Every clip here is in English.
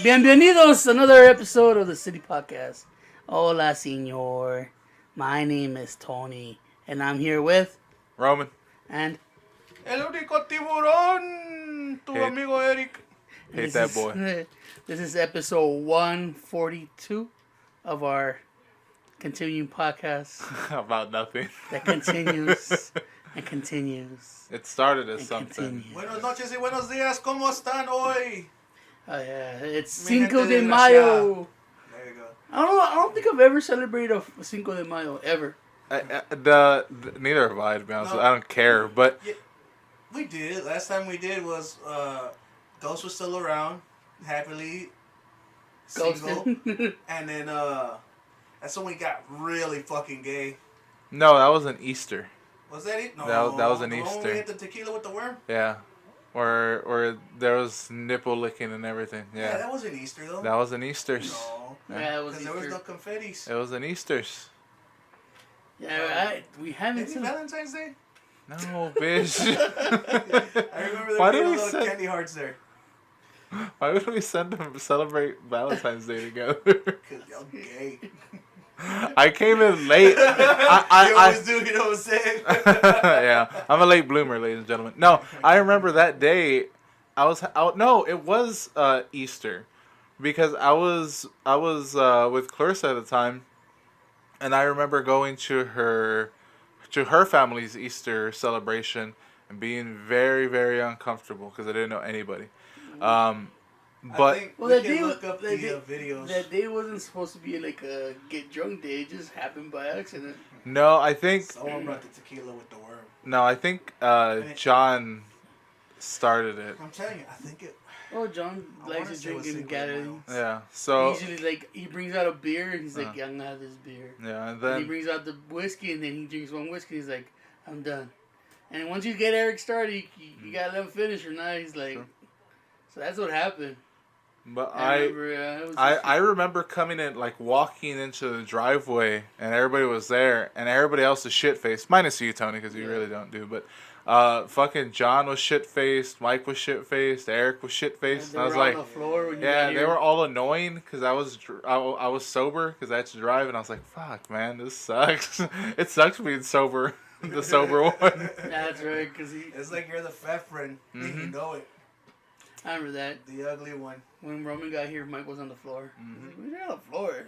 Bienvenidos to another episode of the City Podcast. Hola, señor. My name is Tony, and I'm here with Roman. and El único tiburón, tu Hate- amigo Eric. Hate that boy. This is episode 142 of our continuing podcast About nothing. that continues and continues. It started as And something. continues. Buenos noches y buenos días, ¿cómo están hoy? Oh yeah, it's Mi Cinco gente de Mayo. There you go. I don't think I've ever celebrated a Cinco de Mayo ever. Neither have I, to be honest. No. I don't care, but We did. Last time we did was Ghost was still around, happily single, Ghosted. and then that's when we got really fucking gay. no, that was an Easter. Was that it? No, That was an the one Easter. we hit the tequila with the worm. Yeah, where there was nipple licking and everything. Yeah, Yeah, that wasn't Easter though. that was an Easter's. No, Yeah, it was because there was Easter. no confettis. It was an Easter's. Yeah, we haven't Maybe seen. Valentine's Day. No, bitch. I remember there Why being do we little send- candy hearts there. Why would we send them celebrate Valentine's Day together? Cause y'all gay. I came in late. You I always do, you know what I'm saying? yeah, I'm a late bloomer, ladies and gentlemen. No, I remember that day. I was out. No, it was Easter, because I was with Clarissa at the time, and I remember going to her family's Easter celebration and being very, very uncomfortable because I didn't know anybody. I But think Well, we that can day, look up the that, day, videos. that day wasn't supposed to be like a get drunk day. It just happened by accident. no, I think Someone brought the tequila with the worm. John started it. I'm telling you, I think it. Oh, John I likes wanna to say it drink was in Cinco de gatherings. Yeah. So Usually, like he brings out a beer and he's like, Uh. "Yeah, I'm gonna have this beer." yeah, and And he then brings out the whiskey and then he drinks one whiskey. He's like, "I'm done." And once you get Eric started, you gotta let him finish or not. He's like, Sure. so that's what happened. but remember, it was I remember coming in, like, walking into the driveway, and everybody was there, and everybody else was shit-faced, minus you, Tony, because you Yeah. really don't do, but fucking John was shit-faced, Mike was shit-faced, Eric was shit-faced, they and I was were on like, the floor when you yeah, got they here. were all annoying, because I was sober, because I had to drive, and I was like, fuck, man, this sucks. It sucks being sober, the sober one. That's right, because It's like you're the fat friend. And you Mhm. know it. I remember that. The ugly one. When Roman got here, Mike was on the floor. He's like, "We're on the floor."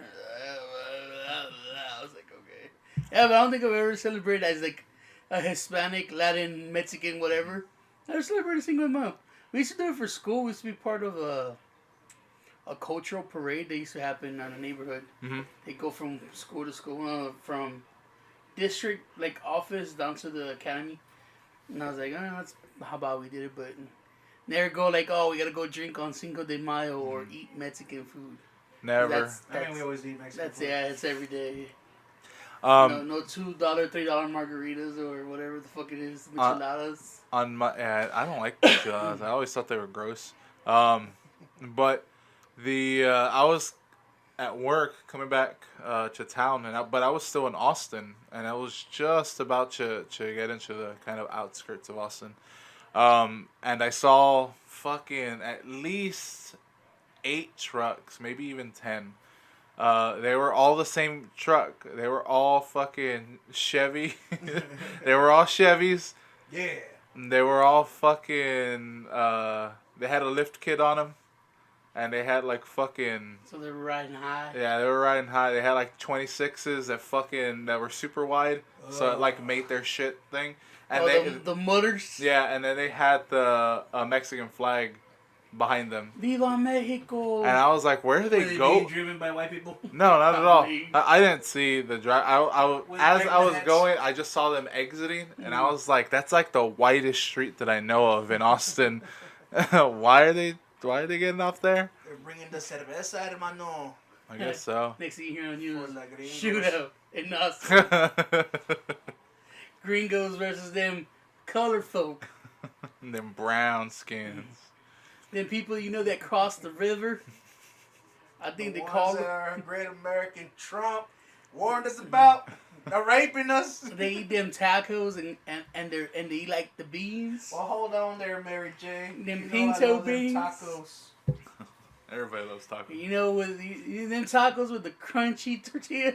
I was like, "Okay." Yeah, but I don't think I've ever celebrated as like a Hispanic, Latin, Mexican, whatever. I never celebrated Cinco de Mayo. We used to do it for school. We used to be part of a cultural parade that used to happen in the neighborhood. Mhm. They go from school to school, from district like office down to the academy. And I was like, that's how about we did it, but never go like, oh, we gotta go drink on Cinco de Mayo or eat Mexican food. Never. That's, I mean, we always eat Mexican that's food. yeah, it's every day. No $2, $3 margaritas or whatever the fuck it is, micheladas. On my, yeah, I don't like micheladas. I always thought they were gross. But I was at work coming back to town, but I was still in Austin, and I was just about to get into the kind of outskirts of Austin, and I saw fucking at least 8 trucks, maybe even 10. They were all the same truck. They were all fucking Chevy. They were all Chevys. Yeah. They were all fucking. They had a lift kit on them, and they had like fucking. So they were riding high. Yeah, they were riding high. They had like 26s that were super wide, so it like made their shit thing. And the mutters. yeah, and then they had the Mexican flag behind them, Viva Mexico. and I was like, where do Were they they go? being driven by white people? No, not at all. Probably. I didn't see the drive. With As white I was hats. going, I just saw them exiting, and I was like, "That's like the whitest street that I know of in Austin. Why are they getting off there?" They're bringing the cerveza, hermano. I guess so. Next thing you hear on the news, For la gringos. shootout in Austin. Gringos versus them color folk. Them brown skins. Them people that cross the river. I think The they ones call that it. our great American Trump warned us about. They're raping us. They eat them tacos and they eat like the beans. Well, hold on there, Mary J. Them You know I pinto love them beans. tacos. Everybody loves tacos. You know, with them tacos with the crunchy tortilla.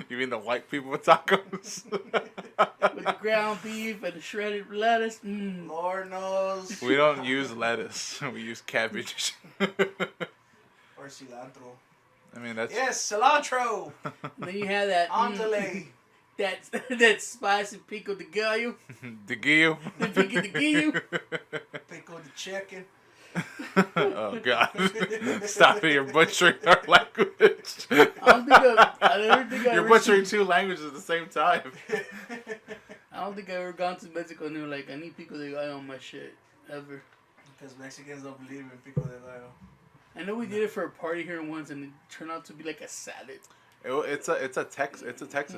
You mean the white people with tacos? With the ground beef and the shredded lettuce. Lord knows. We don't use lettuce. We use cabbage. Or cilantro. I mean, that's... Yes, cilantro. Then you have that Andale. that spicy pico de gallo. De guillo. The pico de gallo. Pico de chicken. Oh, God. Stop it. You're butchering our language. I never think You're butchering two languages at the same time. I don't think I've ever gone to Mexico and they were like, I need pico de gallo on my shit. Ever. Because Mexicans don't believe in pico de gallo. I know we did it for a party here once and it turned out to be like a salad. It's a Texas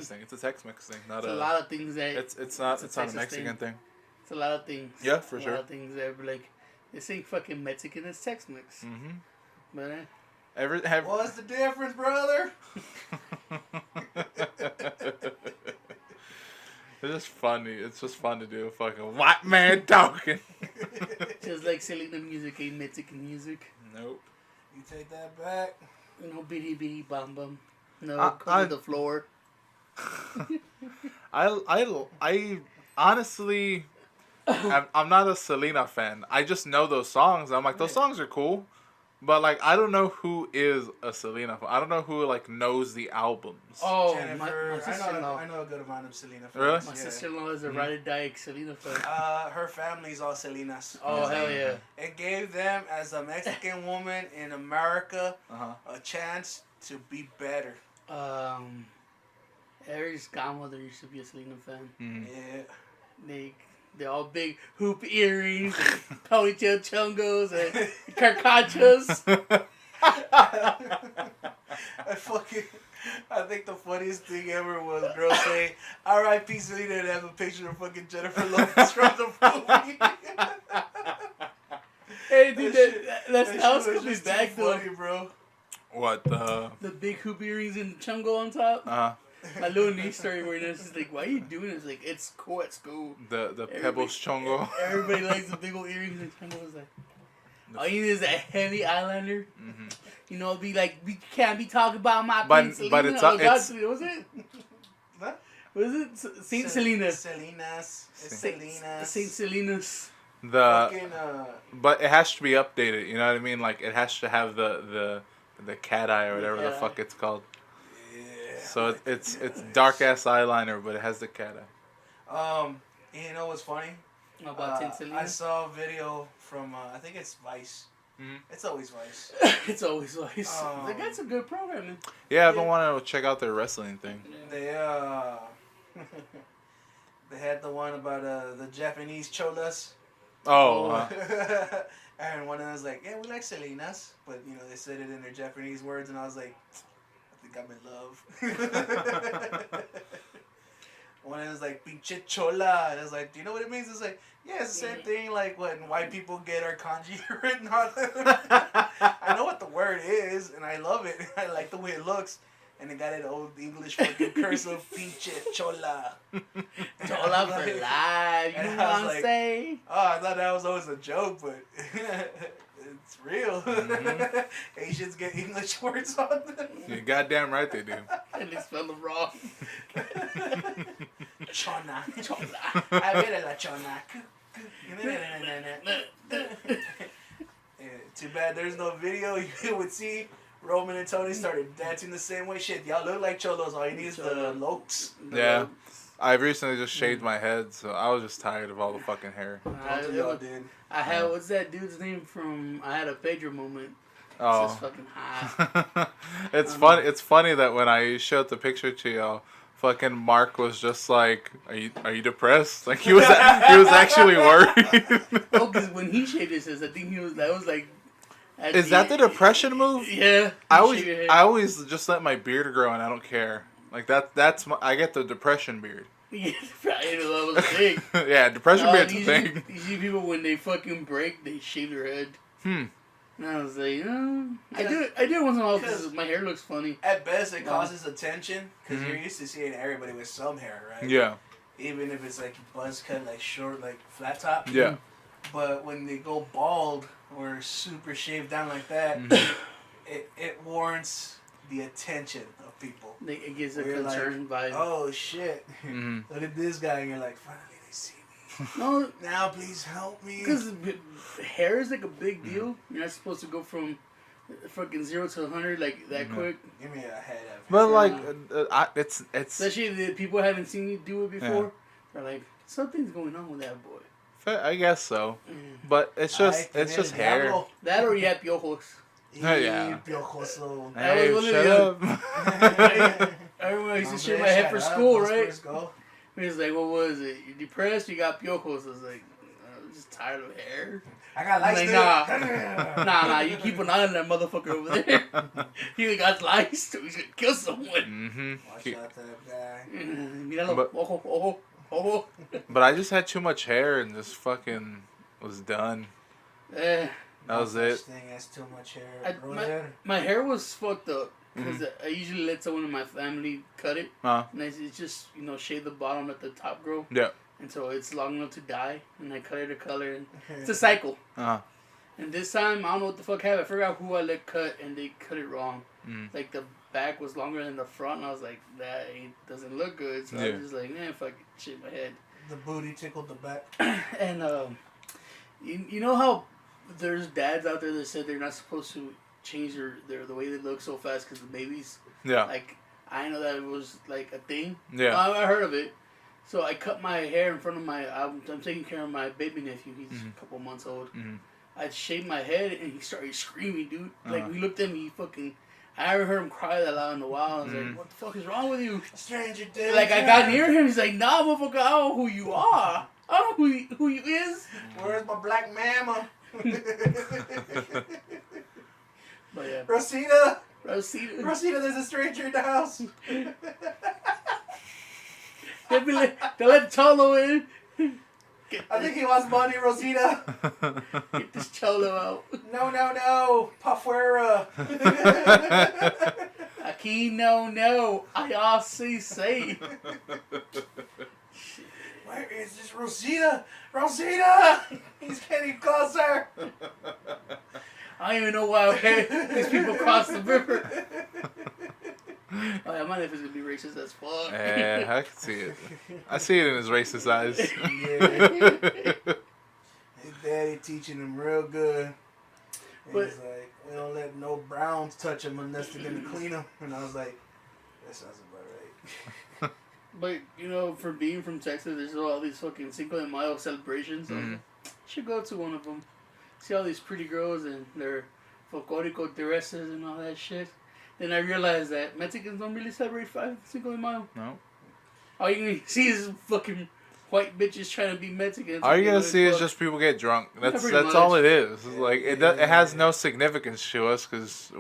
thing. It's a Tex-Mex thing. Not It's a lot of things that... It's not a Texas Mexican thing. It's a lot of things. Yeah, for a sure. A lot of things that are like, this ain't fucking Mexican, it's Tex-Mex. Mm-hmm. But What's the difference, brother? It's just funny. It's just fun to do a fucking white man talking. just like Selena music ain't Mexican music. Nope. You take that back. No bitty bitty bum bum. No, I- come to the floor. I honestly, I'm not a Selena fan. I just know those songs. I'm like, those songs are cool. But, like, I don't know who is a Selena fan. I don't know who, like, knows the albums. Oh, Jennifer. my sister-in-law. I know a good amount of Selena fans. Really? My sister-in-law is a ride or die Selena fan. Her family's all Selenas. Oh, hell yeah. It gave them, as a Mexican woman in America, Uh-huh. a chance to be better. Eric's godmother used to be a Selena fan. Mhm. Yeah. They're all big hoop earrings, and ponytail chungos, and carcachas. I think the funniest thing ever was girls saying, R.I.P. Selena, and have a picture of fucking Jennifer Lopez from the movie. Hey, dude, That that's shit how was it's coming just back, too though. funny, bro. What the? The big hoop earrings and chungo on top. My little niece started wearing this. She's like, why are you doing this? Like, it's cool at school. The Pebbles Chongo. Everybody likes the big old earrings and chungos. Like, all you need is a heavy eyeliner. Mm-hmm. You know, be like, we can't be talking about my But- Queen Selena. but it's- Oh, God, it's- was it? What? Was it Saint Selena? Selena's. It's Selena's. Saint Selena's. Fucking, But it has to be updated. You know what I mean? Like, it has to have the cat eye or whatever the cat fuck eye. it's called. yeah. So it's dark ass eyeliner, but it has the cat eye. You know what's funny? About Saint Selena? I saw a video from, I think it's Vice. Mhm. It's always Vice. It's always nice. Like, that's a good programming. Yeah, I've been wanting to check out their wrestling thing. They, they had the one about, the Japanese cholas. Oh, And one of them was like, yeah, we like Selena's. But, you know, they said it in their Japanese words, and I was like, I think I'm in love. One of them was like, pinche chola. And I was like, do you know what it means? It's like, yeah, it's the same thing like when white people get our kanji written on them. I know what the word is, and I love it. I like the way it looks. And it got an old English fucking cursive, pinche chola. Chola for life. You And know I what was I'm like, saying? Oh, I thought that was always a joke, but it's real. Mhm. Asians get English words on them. you're goddamn right they do. And they spell it wrong. Chona. Chola. A ver la chona. Too bad there's no video. You would see Roman and Tony started dancing the same way. Shit, y'all look like cholos. All you need is the lokes. Yeah. I recently just shaved my head, so I was just tired of all the fucking hair. Both of y'all did. I had, what's that dude's name from I Had a Pedro Moment? It's Oh. just fucking hot. It's funny. It's funny that when I showed the picture to y'all, fucking Mark was just like, "Are you depressed?" Like he was actually worried. Oh, because when he shaved his head, I think that was like. Is that the depression move? Yeah. I he always shaved his head. I always just let my beard grow and I don't care. Like that's I get the depression beard. Yeah, probably that was big. Yeah, depression beard's a usually, thing. usually people when they fucking break, they shave their head. Hmm. And I was like, I do it once in a while because my hair looks funny. At best, it causes attention because Mhm. you're used to seeing everybody with some hair, right? Yeah. Even if it's like buzz cut, like short, like flat top. Yeah. But when they go bald or super shaved down like that, Mhm. it warrants the attention of people. It gives a Where you're concern vibe. Oh shit! Mhm. Look at this guy, and you're like, finally they see me. No, Now please help me. because hair is like a big deal. You're not supposed to go from fucking 0 to 100 like that Mhm. quick. Give me a head of. But like, Yeah. it's Especially the people who haven't seen you do it before. They're like, something's going on with that boy. I guess so. Mm. But it's just hair. That or you have piojos. Yeah. Piojoso. That was Hey, one of shut the- up. I remember I used to Hombre, shave my head shut for up, school, let's right? first go. He was like, what was it? You depressed? You got piojos. I was like, I'm just tired of hair. I got I'm lice. like, nah, you keep an eye on that motherfucker over there. He got lice. He's gonna kill someone. Mm-hmm. Watch out that guy. Míralo. But- Ojo, ojo, ojo. But I just had too much hair and just fucking was done. Eh, That was No it. such thing as too much hair, I- brother. my hair was fucked up. Because I usually let someone in my family cut it. Uh, And it's just, shave the bottom, let the top grow. yeah. Until it's long enough to die. And I cut it a color. And it's a cycle. Uh, And this time, I don't know what the fuck happened. I forgot who I let cut, and they cut it wrong. mm. Like, the back was longer than the front, and I was like, that doesn't look good. So I Yeah. was just like, man, fuck it, shave my head. The booty tickled the back. And, you know how there's dads out there that said they're not supposed to change the way they look so fast because the babies, Yeah. like, I know that it was, like, a thing. Yeah. I heard of it. So I cut my hair in front of I'm taking care of my baby nephew. He's Mhm. a couple months old. Mhm. I shaved my head and he started screaming, dude. Like, Uh-huh. we looked at me, I never heard him cry that loud in a while. I was Mhm. like, what the fuck is wrong with you? A stranger did. Like, I got near him, he's like, nah, motherfucker, I don't know who you are. I don't know who you is. Where's my black mama? But yeah, Rosita! Rosita. Rosita, there's a stranger in the house. They let Cholo in. I think he wants money, Rosita. Get this Cholo out. No. Pafuera. Aquí no. I also say. Where is this Rosita? Rosita! He's getting closer. I don't even know why these people cross the river. Oh yeah, my nephew is gonna be racist as fuck. Yeah, I can see it. I see it in his racist eyes. Yeah. His daddy teaching him real good. And But- he's like, we don't let no Browns touch him unless they're gonna clean him. And I was like, that sounds about right. But for being from Texas, there's all these fucking Cinco de Mayo celebrations. So Mhm. you should go to one of them. See all these pretty girls and their folklorico dresses and all that shit. Then I realized that Mexicans don't really celebrate Cinco de Mayo. No. All you can see is fucking white bitches trying to be Mexicans. All you're gonna see is just people get drunk. That's pretty that's all much. it is. It's like it has no significance to us because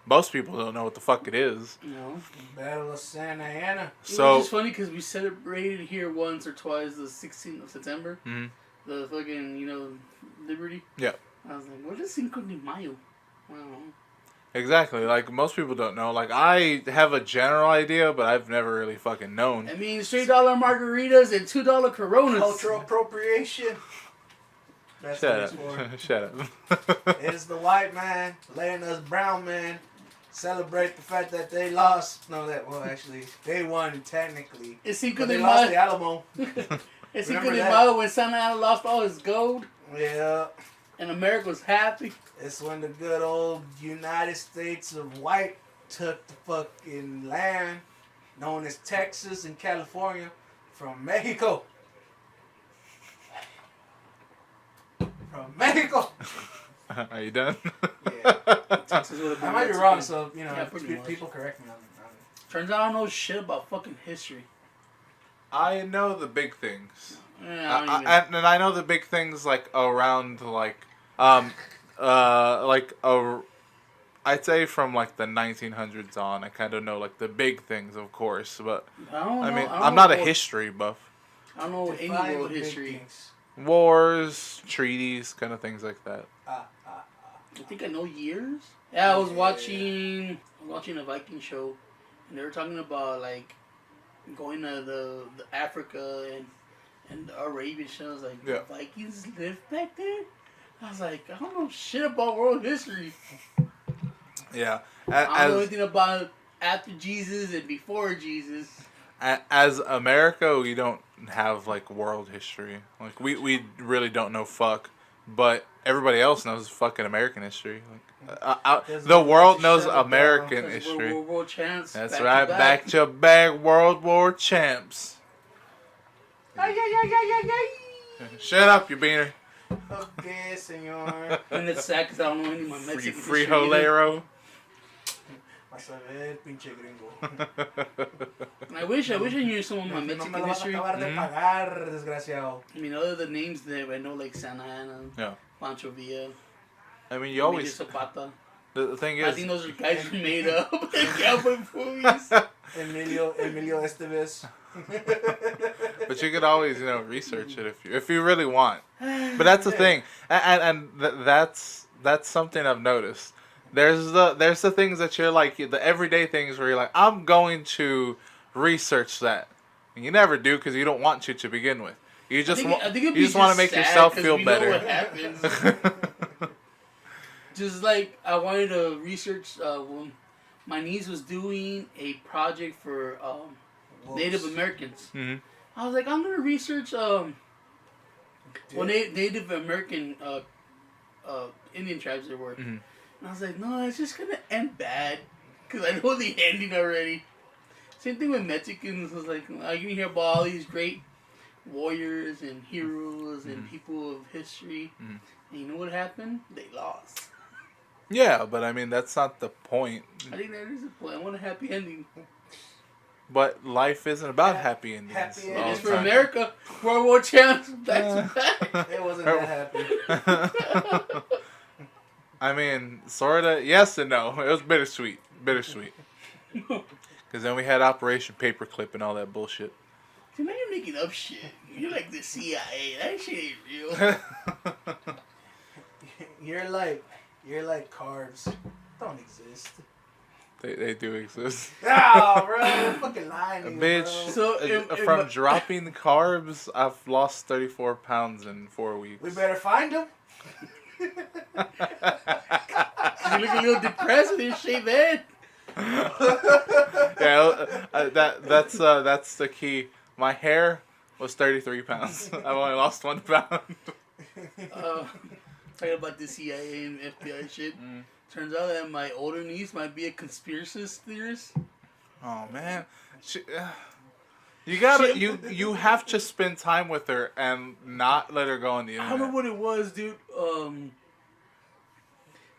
most people don't know what the fuck it is. Battle of Santa Ana. So It's just funny because we celebrated here once or twice the 16th of September. Mhm. The fucking, Liberty. Yeah. I was like, what is Cinco de Mayo? I don't know. exactly, like most people don't know. Like I have a general idea, but I've never really fucking known. I mean, $3 margaritas and $2 Coronas. Cultural appropriation. That's what it's Shut for. up. Shut up. It's the white man letting us brown men celebrate the fact that they lost. No, actually, they won technically. It's Cinco But de they lost the Mayo. Alamo. It's Cinco Remember de that? Mayo when Santa Ana lost all his gold Yeah. and America was happy. It's when the good old United States of white took the fucking land known as Texas and California from Mexico. From Mexico. Are you done? Yeah. Texas would have been I might be Mexican. wrong, so Yeah, pretty much. people correct me on Turns out I don't know shit about fucking history. I know the big things. Yeah, I don't even- And I know the big things like around I'd say from like the 1900s on. I kind of know like the big things, of course, but I don't know. I mean I don't I'm know not a what- history buff. I don't know Define any the world big history. things. Wars, treaties, kind of things like that. I think I know years. Yeah, I was Yeah. watching a Viking show, and they were talking about like going to the Africa and the Arabian shit. I was like, Yeah. the Vikings lived back there. I was like, I don't know shit about world history. Yeah. I don't know As anything about after Jesus and before Jesus. as America, we don't have like world history. Like we really don't know fuck, but everybody else knows fucking American history. Like the world knows American Because history. we're world champs. That's back right, to back to back World War champs. Ay, ay, ay, ay, ay, Shut up, you beaner. Okay, senor. ay. And it's sad because I don't know any of my Mexican Free history either. Jolero. Vas a ver, pinche gringo. I wish I knew some of my No me Mexican lo vas a history. acabar de pagar, desgraciado. I mean, other than names that I know, like Santa Ana, Yeah. Pancho Villa, I mean, you Emilio always. Zapata. The thing I is, think those are guys who made up in cowboy movies. Emilio Estevez. but you could always, research it if you really want. But that's the thing, and that's something I've noticed. There's the things that you're like the everyday things where you're like, I'm going to research that, and you never do because you don't want to begin with. You just want to make yourself feel Know better. what happens. Just like I wanted to research when my niece was doing a project for Native Americans. hmm I was like, I'm gonna research Native American Indian tribes there were. hmm And I was like, no, it's just gonna end bad because I know the ending already. Same thing with Mexicans. I was like, you can hear about all these great warriors and heroes and people of history. Mhm. And you know what happened? They lost. Yeah, but I mean that's not the point. I think that is the point. I want a happy ending. But life isn't about happy endings. Happy all It is the for time. America. World War champs back to back. It wasn't that happy. I mean, sorta yes and no. It was bittersweet. Because then we had Operation Paperclip and all that bullshit. See, now you're making up shit. You're like the CIA. That shit ain't real. You're like carbs. Don't exist. They do exist. Ah, bro, you're fucking lying, Bitch, bro. So, if from my- dropping carbs, I've lost 34 pounds in 4 weeks. We better find him. You look a little depressed with your shaved head. Yeah, that's the key. My hair was 33 pounds. I've only lost 1 pound. Talking about the CIA and FBI shit. Turns out that my older niece might be a conspiracy theorist. Oh man, you have to spend time with her and not let her go on the I don't know internet. what it was, dude.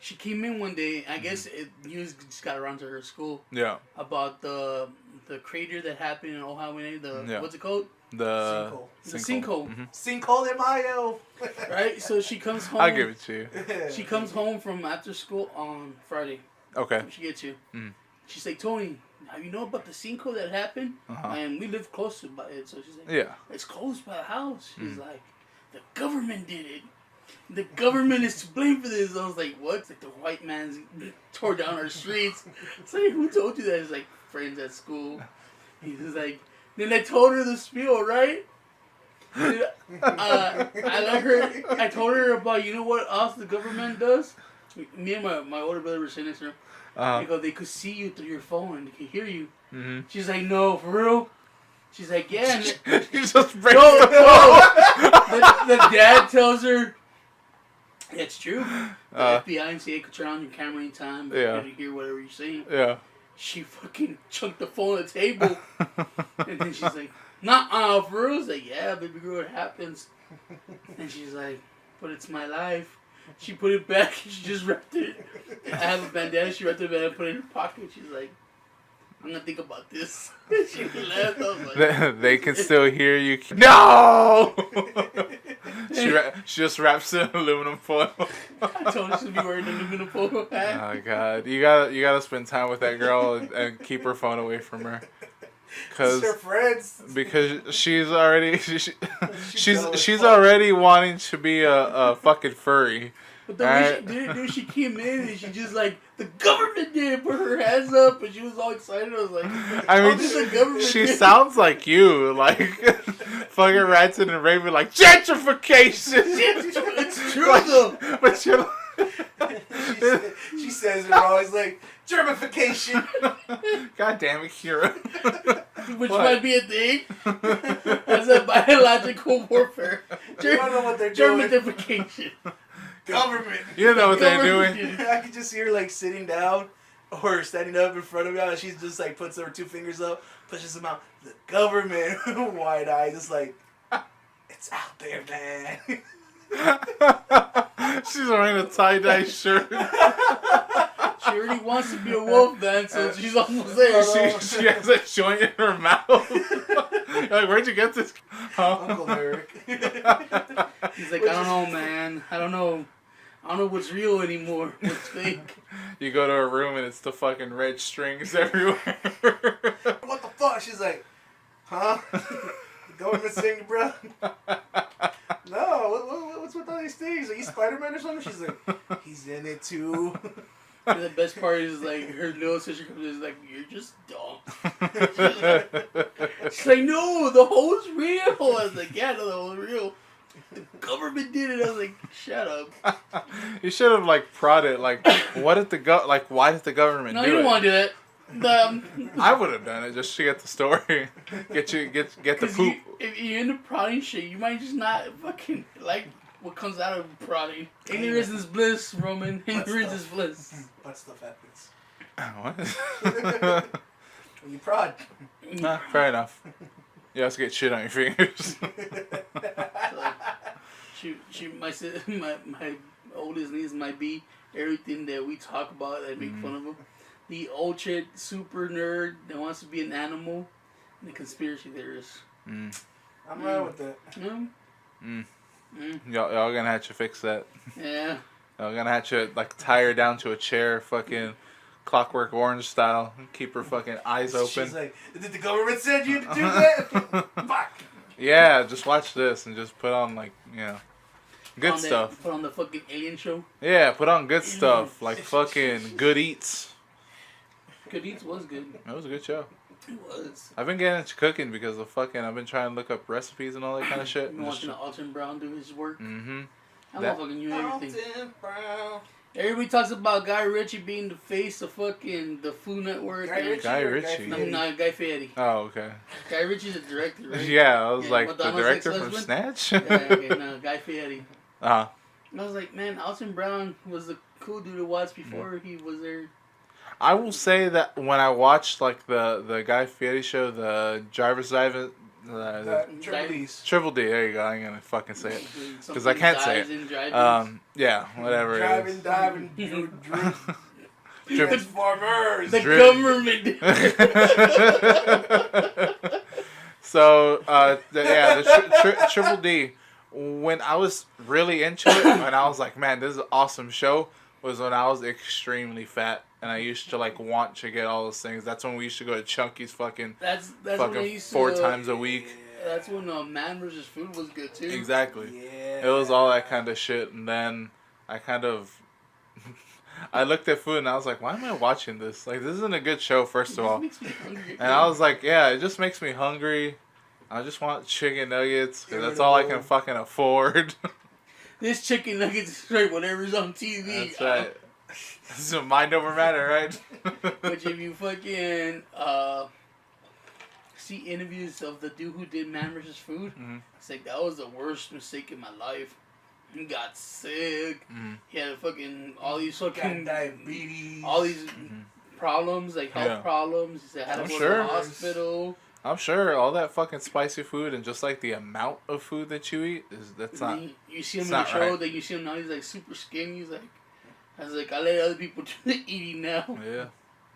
She came in one day. I guess news just got around to her school Yeah, about the crater that happened in Ohio. Yeah. What's it called? the The sinkhole. Mhm. Cinco de Mayo. Right. So she comes home. I'll give it to you. She comes home from after school on Friday. Okay. She gets you. Mm. She's like, Tony, you know about the sinkhole that happened? Uh-huh. And we live close to it. So she's like, Yeah. it's close by the house. She's like, the government did it. The government is to blame for this. I was like, what? It's like the white man's tore down our streets. It's like, who told you that? It's like friends at school. He's just like, then I told her the spiel, right? I told her about, you know what else the government does? Me and my older brother were sitting next to her. Uh-huh. Because they could see you through your phone and they could hear you. Mm-hmm. She's like, no, for real? She's like, yeah. And You just break no, the no. The dad tells her, it's true. The FBI and CIA could turn on your camera anytime. Yeah. To hear whatever you're saying. Yeah. She fucking chunked the phone on the table. And then she's like, nah, for real? I was like, yeah, baby girl, it happens. And she's like, but it's my life. She put it back. She just wrapped it. I have a bandana. She wrapped it back and put it in her pocket. She's like, I'm gonna think about this. She laughed. I was like, They can still hear you. No! She just wraps it in aluminum foil. I told her she'd be wearing an aluminum foil hat. Oh god, you gotta spend time with that girl and keep her phone away from her. It's your friends. Because she's already she's already wanting to be a fucking furry. But the way she did it, dude, she came in and she just like, the government did it, put her hands up, and she was all excited. I was like, I oh, mean, this is the government she did it. sounds like you, like fucking Ranson and Raven like gentrification. It's true though. But you know, she says it wrong. It's like germification. God damn it, Kira. Which What? might be a thing. That's a biological warfare. You don't know what they're doing. Germification. Government. You know what they're Government doing. did it. I can just see her like sitting down or standing up in front of y'all, and she's just like puts her 2 fingers up, pushes them out. The government, wide eyes, just like it's out there, man. She's wearing a tie-dye shirt. She already wants to be a wolf, man, so she's almost there. She has a joint in her mouth. Like, where'd you get this? Huh? Uncle Eric. He's like, I don't know, man. I don't know what's real anymore. What's fake. You go to her room and it's the fucking red strings everywhere. What the fuck? She's like, huh? The government's saying, bro. No, what's with all these things? Are you Spider-Man or something? She's like, he's in it too. And the best part is like her little sister comes in and is like, you're just dumb. She's like, no, the hole's real. I was like, yeah, no, the hole's real. The government did it. I was like, shut up. You should have like prodded. Like, what did why did the government No, do you it? don't want to do that. I would have done it just to get the story, get the poop. If you're into prodding shit, you might just not fucking like what comes out of prodding. Ignorance is bliss, Roman. Ignorance is bliss. What stuff happens? What? When you prod. Nah, fair enough. You also get shit on your fingers. My oldest niece might be everything that we talk about that make fun of him. The ultra super nerd that wants to be an animal, and the conspiracy theorist. I'm right with that. Y'all gonna have to fix that. Yeah. Y'all gonna have to like tie her down to a chair, fucking Clockwork Orange style. Keep her fucking eyes open. She's like, did the government send you to do that? Fuck. Yeah, just watch this and just put on like good On that- stuff. Put on the fucking alien show. Yeah, put on good stuff like fucking Good Eats. Good Eats was good. That was a good show. It was. I've been getting into cooking because of fucking. I've been trying to look up recipes and all that kind of shit. I've been watching Alton Brown do his work. Mm-hmm. That That- motherfucker knew everything. Alton Brown. Everybody talks about Guy Ritchie being the face of fucking the Food Network. Guy and- Ritchie. Guy or Ritchie. No, Fieri? no, Guy Fieri. Oh, okay. Guy Ritchie's a director, right? Yeah, I was Yeah, like the Madonna's director from ex-husband? Snatch. Yeah, okay, no, Guy Fieri. Uh-huh. And I was like, man, Alton Brown was the cool dude to watch before he was there. I will say that when I watched like the Guy Fieri show, the Driver's Dive, Triple D's. Triple D. There you go. I ain't gonna fucking say it. Because I can't say it. Yeah, whatever Driving, it is. diving, Transformers. The Drip. government. So, the Triple D, when I was really into it, and I was like, man, this is an awesome show, was when I was extremely fat. And I used to, like, want to get all those things. That's when we used to go to Chunky's fucking That's when I fucking used 4 to, times a week. That's when Man vs. Food was good too. Exactly. Yeah. It was all that kind of shit. And then I kind of... I looked at food and I was like, why am I watching this? Like, this isn't a good show, first of all. Makes me hungry. And I was like, yeah, it just makes me hungry. I just want chicken nuggets because that's all I can fucking afford. This chicken nuggets is straight whatever's on TV. That's right. This is a mind over matter, right? Which if you fucking see interviews of the dude who did Man vs. Food, it's like that was the worst mistake in my life. He got sick. He had fucking all these fucking Got diabetes. all these problems, like health problems. He said had to I'm go sure. to the hospital. I'm sure all that fucking spicy food and just like the amount of food that you eat that's not. You see him it's in the not show, right. then you see him now. He's like super skinny. He's like, I was like, I let other people do the eating now.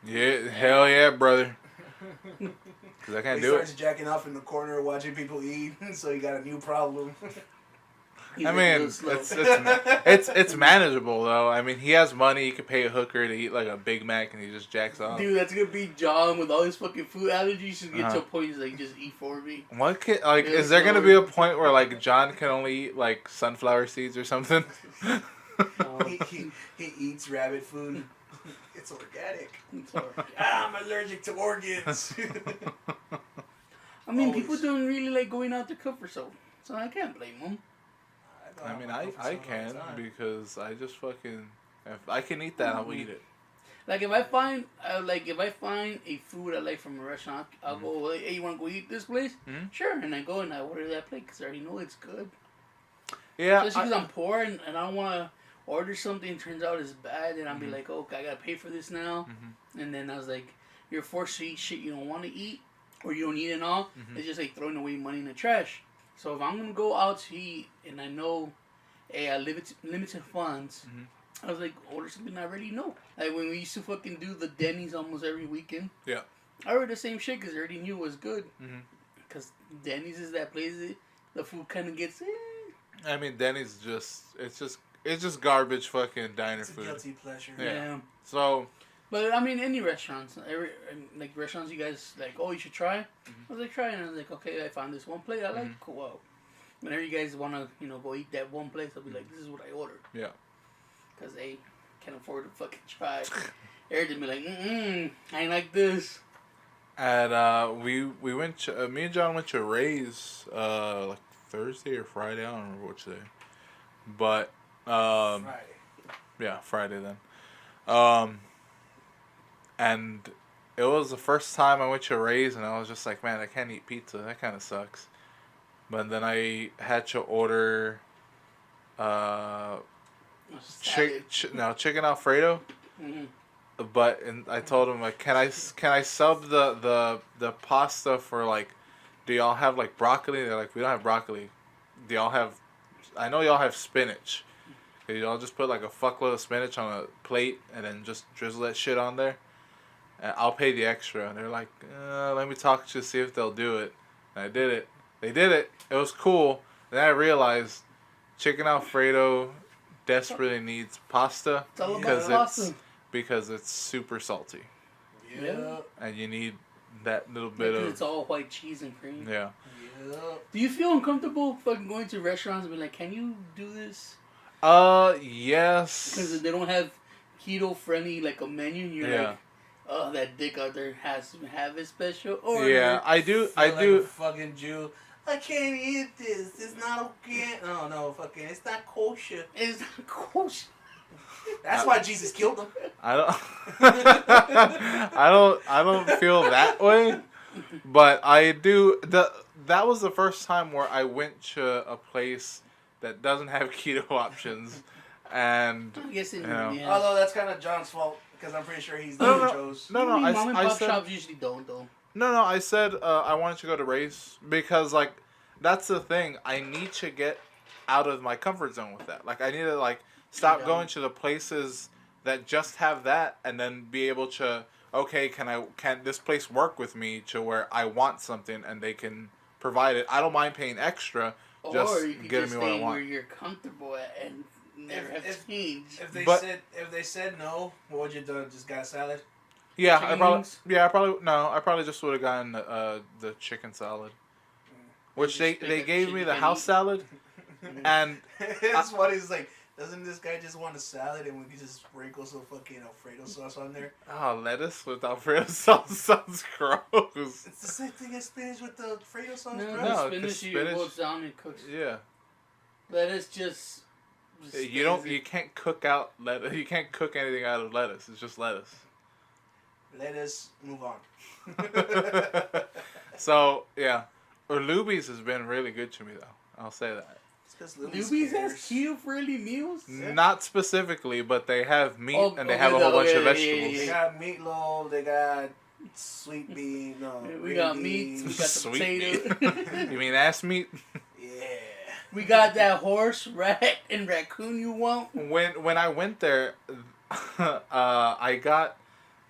Yeah, hell yeah, brother. Cause I can't He do starts it. jacking off in the corner watching people eat, so he got a new problem. He's I like a mean, little slow. it's manageable though. I mean, he has money. He could pay a hooker to eat like a Big Mac, and he just jacks off. Dude, that's gonna be John with all his fucking food allergies. He's gonna get Uh-huh. to a point he's like, just eat for me. What can like? Yeah, Is there gonna so- be a point where like John can only eat like sunflower seeds or something? he eats rabbit food. It's organic. It's hard. I'm allergic to organs. I mean, Always. people don't really like going out to cook for so I can't blame them. go I out mean, and cook for I someone all can the time. because I just fucking if I can eat that, I'll eat it. Like if I find a food I like from a restaurant, I'll Mm-hmm. go. Like, hey, you want to go eat this place? Mhm. Sure, and I go and I order that plate because I already know it's good. Yeah, Especially because I'm poor and I don't want to order something. Turns out it's bad, and I'll be Mhm. like, oh, I gotta pay for this now. Mhm. And then I was like, you're forced to eat shit you don't want to eat, or you don't eat it all. Mhm. It's just like throwing away money in the trash. So if I'm gonna go out to eat and I know, hey, I limited funds. Mhm. I was like, order something I already know. Like when we used to fucking do the Denny's almost every weekend. Yeah. I ordered the same shit because I already knew it was good. Mhm. Because Denny's is that place that the food kind of gets. I mean, Denny's it's just garbage fucking diner It's a food. guilty pleasure. Yeah. So But I mean, any restaurants, like restaurants, you guys like, oh, you should try. I was like, try, and I was like, okay, I found this one plate I like. Cool. Well, whenever you guys wanna, go eat that one place, I'll be like, this is what I ordered. yeah. Because they can't afford to fucking try. Everything be like, I ain't like this. And we went. Me and John went to Ray's like Thursday or Friday. I don't remember which day. But Friday. yeah, Friday then. And it was the first time I went to Ray's, and I was just like, man, I can't eat pizza. That kind of sucks. But then I had to order chicken Alfredo. Mm-hmm. But I told him like, can I sub the pasta for like, do y'all have like broccoli? They're like, we don't have broccoli. Do y'all have? I know y'all have spinach. Could y'all just put like a fuckload of spinach on a plate and then just drizzle that shit on there? And I'll pay the extra. And they're like, let me talk to you, see if they'll do it. And I did it. They did it. It was cool. Then I realized chicken Alfredo desperately needs pasta It's all because about it's pasta. because it's super salty, Yeah. and you need that little Yeah, bit 'cause of it's all white cheese and cream. yeah. Yeah. Do you feel uncomfortable fucking going to restaurants and be like, can you do this? Yes. Because they don't have keto friendly like a menu, and you're Yeah. like, oh, that dick out there has to have a special order. Yeah, I do. Feel like a do. fucking Jew. I can't eat this. It's not okay. No, fucking. It's not kosher. It's not kosher. That's why Jesus killed him. I don't. I don't feel that way, but I do. That was the first time where I went to a place that doesn't have keto options, and I guess it, You know. yeah. Although that's kind of John's fault because I'm pretty sure he's the No, one no. who chose. no, I mean, I, mom and I pop said shops usually don't though. no. I said I wanted to go to Ray's because like that's the thing. I need to get out of my comfort zone with that. Like I need to like stop Yeah. going to the places that just have that and then be able to okay, can this place work with me to where I want something and they can provide it. I don't mind paying extra, just Or you could getting just me what I stay where want. you're comfortable at and never have If- changed. If they said no, what would you do? Just got a salad? Yeah, Chicken wings? I probably just would have gotten the chicken salad. Which Just pick they a gave shit me you the can house eat. salad and It's funny. It's like, doesn't this guy just want a salad and we can just sprinkle some fucking Alfredo sauce on there? oh, lettuce with Alfredo sauce sounds gross. It's the same thing as spinach with the Alfredo sauce, No, bro. No, no, 'cause spinach, you spinach- goes down and cooks. Yeah. Lettuce just. You can't cook out lettuce. You can't cook anything out of lettuce. It's just lettuce. Let us move on. So yeah, or Luby's has been really good to me though. I'll say that. It's because Newbies has keto friendly meals. Not specifically, but they have meat Oh, and they okay, have a whole bunch of yeah, yeah, vegetables. They got meatloaf. They got sweet bean. No, We got green meat. We beans. got the Sweet potato. You mean ass meat? Yeah. We got that horse, rat, and raccoon you want. When I went there, I got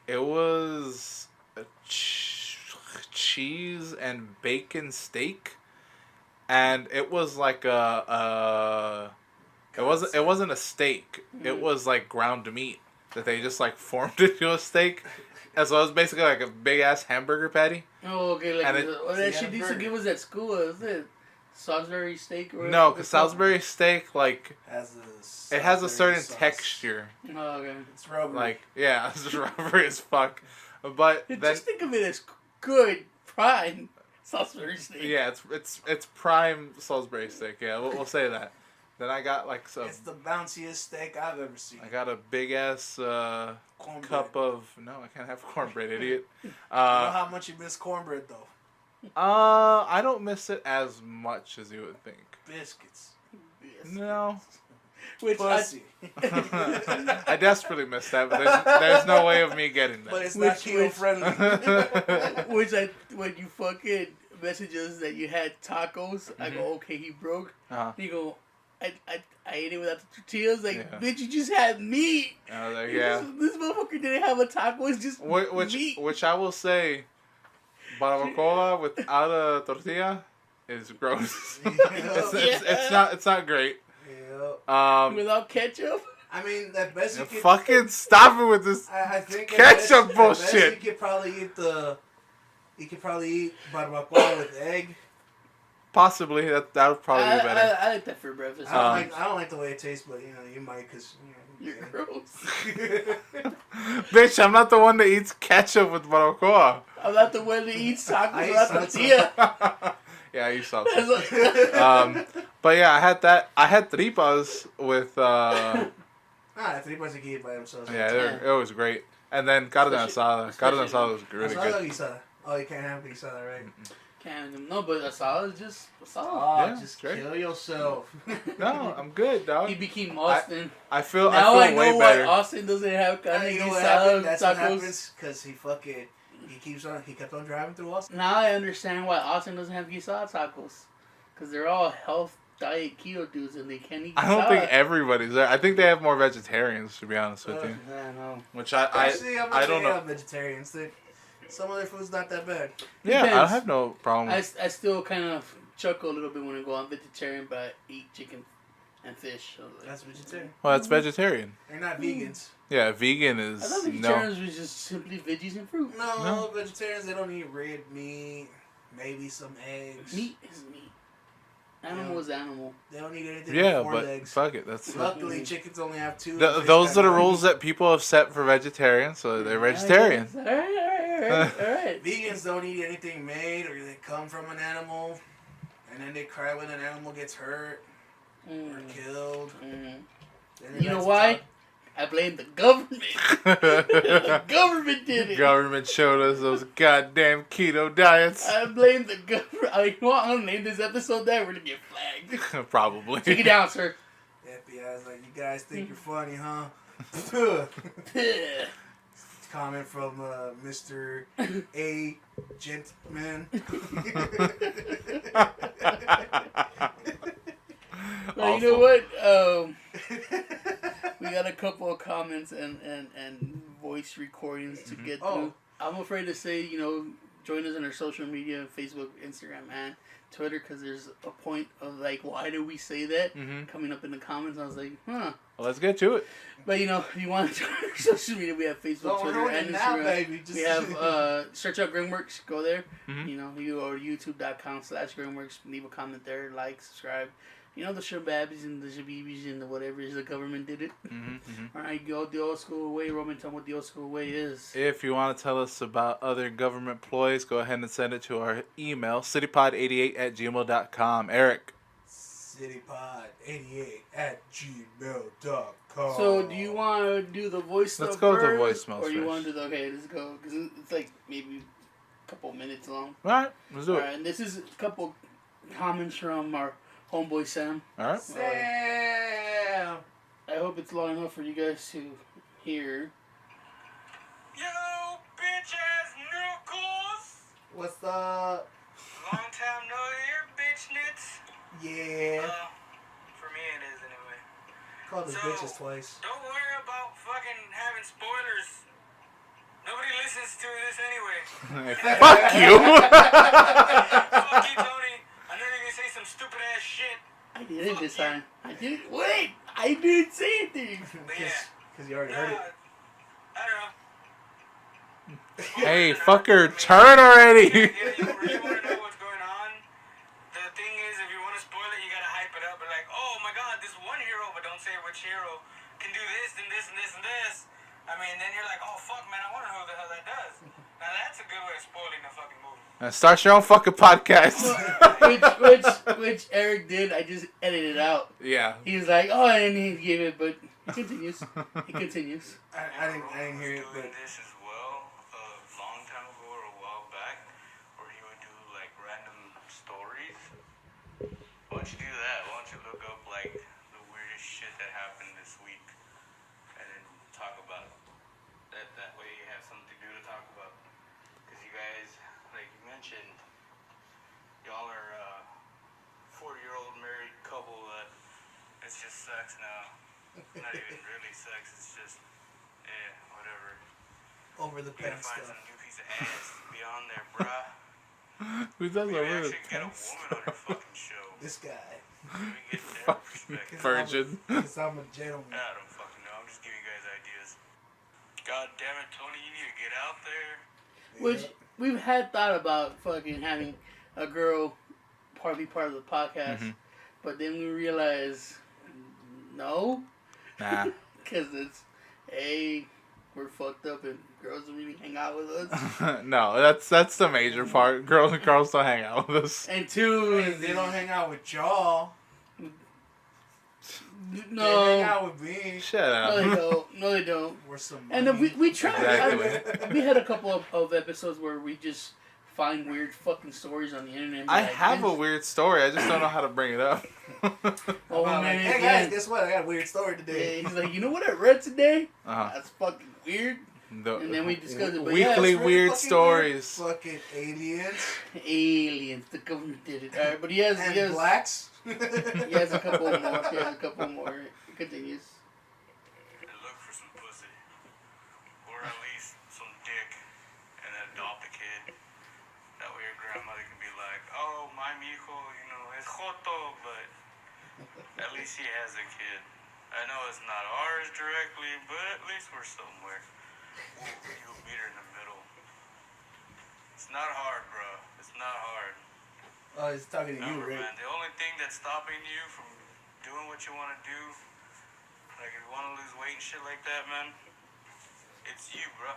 it was a cheese and bacon steak, and it was like it wasn't a steak. It was like ground meat that they just like formed into a steak. And so it was basically like a big ass hamburger patty. Oh, okay. Like And that shit they used to give us at school. Was it Salisbury steak? Or No, whatever because it's called? Salisbury steak like it has a certain sauce. texture. Oh, okay. It's rubbery. Like yeah, it's rubbery as fuck. But then Just think of it as good fried. Salisbury steak. Yeah, it's prime Salisbury steak. Yeah, we'll say that. Then I got like some. It's the bounciest steak I've ever seen. I got a big ass Cornbread. cup of. No, I can't have cornbread, idiot. You know how much you miss cornbread though? I don't miss it as much as you would think. Biscuits. Yes. No. Which Pussy. I desperately miss that, but there's no way of me getting But that. it's not keto friendly. when you fucking message us that you had tacos, I go, okay, he broke. Uh-huh. You go, I ate it without the tortillas. Like, Yeah. bitch, you just had meat. I was like, yeah. This motherfucker didn't have a taco. It's just meat. Which I will say, barbacoa without a tortilla is gross. It's not great. Yeah. Without ketchup. I mean, at best you could. Fucking stop it with this. I think Ketchup at best bullshit. you could probably eat You could probably eat barbacoa with egg. Possibly that would probably be better. I like that for breakfast. I don't like the way it tastes, but you might because You're gross. Bitch, I'm not the one that eats ketchup with barbacoa. I'm not the one that eats tacos I eat without salsa. tortilla. Yeah, you saw that. But yeah, I had that. I had tripas with. Three parts of kid by themselves. Yeah, it was great. And then carne asada. Carne asada was really Asada or good. guisada? Oh, you can't have guisada, right? No, but asada is just asada. Oh, Yeah, just great. kill yourself. No, I'm good, dog. He became Austin. I feel Now I way know better. why Austin doesn't have carne You know what happened? guisada That's what tacos. happens because he kept on driving through Austin. Now I understand why Austin doesn't have guisada tacos. Because they're all health, diet, keto dudes and they can't eat guisada. I don't think everybody's there. I think they have more vegetarians, to be honest with you. Yeah, no. Which Actually, I'm not I don't know. vegetarians. Some of their food's not that bad. Yeah, I Depends. have no problem. I still kind of chuckle a little bit when I go on vegetarian, but I eat chicken and fish. So like, That's vegetarian. Well, that's vegetarian. They're not vegans. Yeah, vegan I is thought no. vegetarians was just simply veggies and fruit. No, vegetarians, they don't eat red meat, maybe some eggs. Meat is meat. Animal is animal. They don't eat anything Yeah, with four but legs. fuck it. That's Luckily, chickens only have two. those are the rules that people have set for vegetarians, so they're vegetarian. All right. Vegans don't eat anything made or they come from an animal, and then they cry when an animal gets hurt or killed. Then they You know like to why? talk- I blame the government. The government did it. Government showed us those goddamn keto diets. I blame the government. You know what? I'm gonna name this episode that we're gonna get flagged. Probably. Take it down, sir. FBI's like, you guys think you're funny, huh? Yeah. Comment from Mr. A. Gentleman. Well, you know what? We got a couple of comments and voice recordings to get through. I'm afraid to say, join us on our social media, Facebook, Instagram, and Twitter, because there's a point of like, why do we say that? Coming up in the comments. I was like, huh. Well, let's get to it. But if you want to join our social media, we have Facebook, Twitter, and Instagram. Now, baby. We have search out Grimworks, go there. Mhm. You go to youtube.com/Grimworks, leave a comment there, like, subscribe. The shababs and the shabibis and the whatever the government did it. Alright, go the old school way. Roman, tell them what the old school way is. If you want to tell us about other government ploys, go ahead and send it to our email, citypod88@gmail.com. Eric. citypod88@gmail.com. So, do you want to do the voice Let's stuff go with the first, voicemails or you first. want to do the, okay, let's go, because it's like maybe a couple minutes long. Alright, let's do it. Alright, and this is a couple comments from our homeboy Sam. Alright. Sam. I hope it's long enough for you guys to hear. Yo, bitch ass knuckles! What's up? Long time no hear, bitch nits. Yeah. For me it is anyway. Called us So- bitches twice. Don't worry about fucking having spoilers. Nobody listens to this anyway. Fuck you! Fuck you, Tony. I know you're gonna say some stupid ass shit. I did it this time. I did it. Wait! I didn't say anything! But yeah. Because you already heard it. I don't know. Hey, fucker, turn already! Yeah, you really want to know what's going on? The thing is, if you want to spoil it, you gotta hype it up. But like, oh my god, this one hero, but don't say which hero, can do this and this and this and this. I mean, then you're like, oh fuck, man, I want to know who the hell that does. Now that's a good way of spoiling the fucking movie. Start your own fucking podcast. which Eric did. I just edited out. Yeah. He was like, "Oh," and he gave it, but he continues. He continues. I didn't hear it, but doing this as well a long time ago or a while back, where he would do like random stories. Why don't you do that? Why don't you look up like the weirdest shit that happened this week, and then talk about it. That way you have something to do to talk about. Because you guys, like you mentioned, y'all are a 40-year-old married couple that it's just sex now. Not even really sex. It's just whatever. over the You gotta past find stuff. some new piece of ass to be on there, bruh. Who does Maybe that actually get a woman on your fucking show. This guy. Maybe get their Fucking perspective. virgin. Because I'm a gentleman. I don't fucking know. I'm just giving you guys ideas. God damn it, Tony, you need to get out there. Which we've had thought about fucking having a girl be part of the podcast, but then we realized no, Nah. because it's we're fucked up and girls don't really hang out with us, No, that's the major part. Girls don't hang out with us. and two, Hey, they don't hang out with y'all. They hang no, out with me. Shut no they up. don't, no they don't. Or some And then we tried. Exactly. We had a couple of episodes where we just find weird fucking stories on the internet. and be I like, have a "This- weird story. I just don't know how to bring it up. Oh, I'm man, like, hey again. guys, guess what? I got a weird story Yeah, today. he's like, you know what I read today? Uh-huh. That's fucking weird. The And then we discussed it. But weekly yeah, It's really weird fucking stories. weird. Fucking aliens aliens. The government did it. All right, but he has and blacks. he has a couple more. He has a couple more. It continues. And look for some pussy. Or at least some dick. And then adopt a kid. That way your grandmother can be like, oh, my mijo, you know, es joto, but at least he has a kid. I know it's not ours directly, but at least we're somewhere. You'll meet her in the middle. It's not hard, bro. It's not hard. Oh, he's talking to you, Remember, Rick. man, the only thing that's stopping you from doing what you want to do, like if you want to lose weight and shit like that, man, it's you, bro.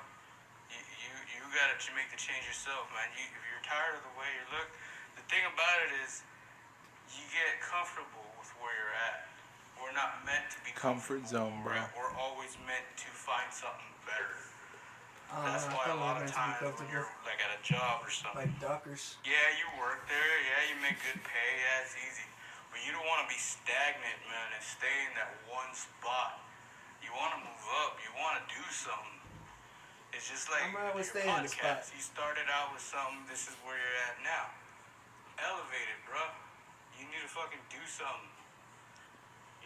You gotta make the change yourself, man. If you're tired of the way you look, the thing about it is, you get comfortable with where you're at. We're not meant to be Comfort comfortable. zone, bro. We're always meant to find something better. I don't That's know, I why a thought we lot were of meant to be times when comfortable. you're like at a job or something, Like Dockers. yeah, you work there, yeah, you make good pay, yeah, it's easy. But you don't want to be stagnant, man, and stay in that one spot. You want to move up, you want to do something. It's just like I'm right with your staying in the spot. podcast. You started out with something, this is where you're at now. Elevate it, bro. You need to fucking do something.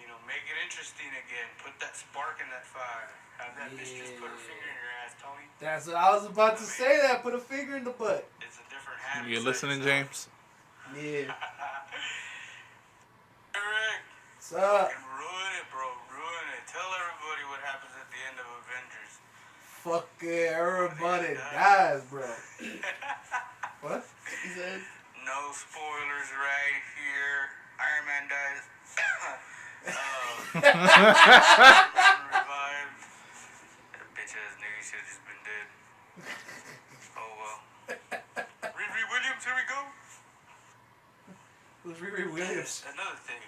You know, make it interesting again. Put that spark in that fire. Have that bitch just put her finger in your ass, Tony. That's what I was about to say. That put a finger in the butt. It's a different habit. You listening, James? Yeah. Eric, What's up? fucking ruin it, bro. Ruin it. Tell everybody what happens at the end of Avengers. Fucking everybody dies, bro. What? He said, No spoilers right here. Iron Man dies. Revived. That bitch ass nigga should have just been dead. Oh well. Riri Williams, here we go. Who's Riri Williams? Another thing.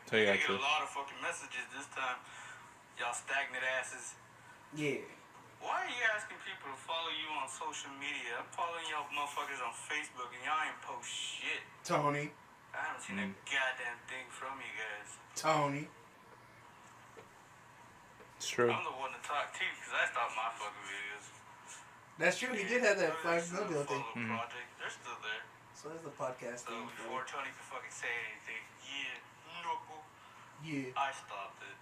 Tell you I that get too. a lot of fucking messages this time. Y'all stagnant asses. Yeah. Why are you asking people to follow you on social media? I'm following y'all motherfuckers on Facebook and y'all ain't post shit. Tony. I haven't seen a goddamn thing from you guys. Tony. It's true. I'm the one to talk to because I stopped my fucking videos. That's true. He did have that There's 5 no deal thing. follow project. They're still there. So there's the podcast So thing. before Tony could fucking say anything, Yeah, I stopped it.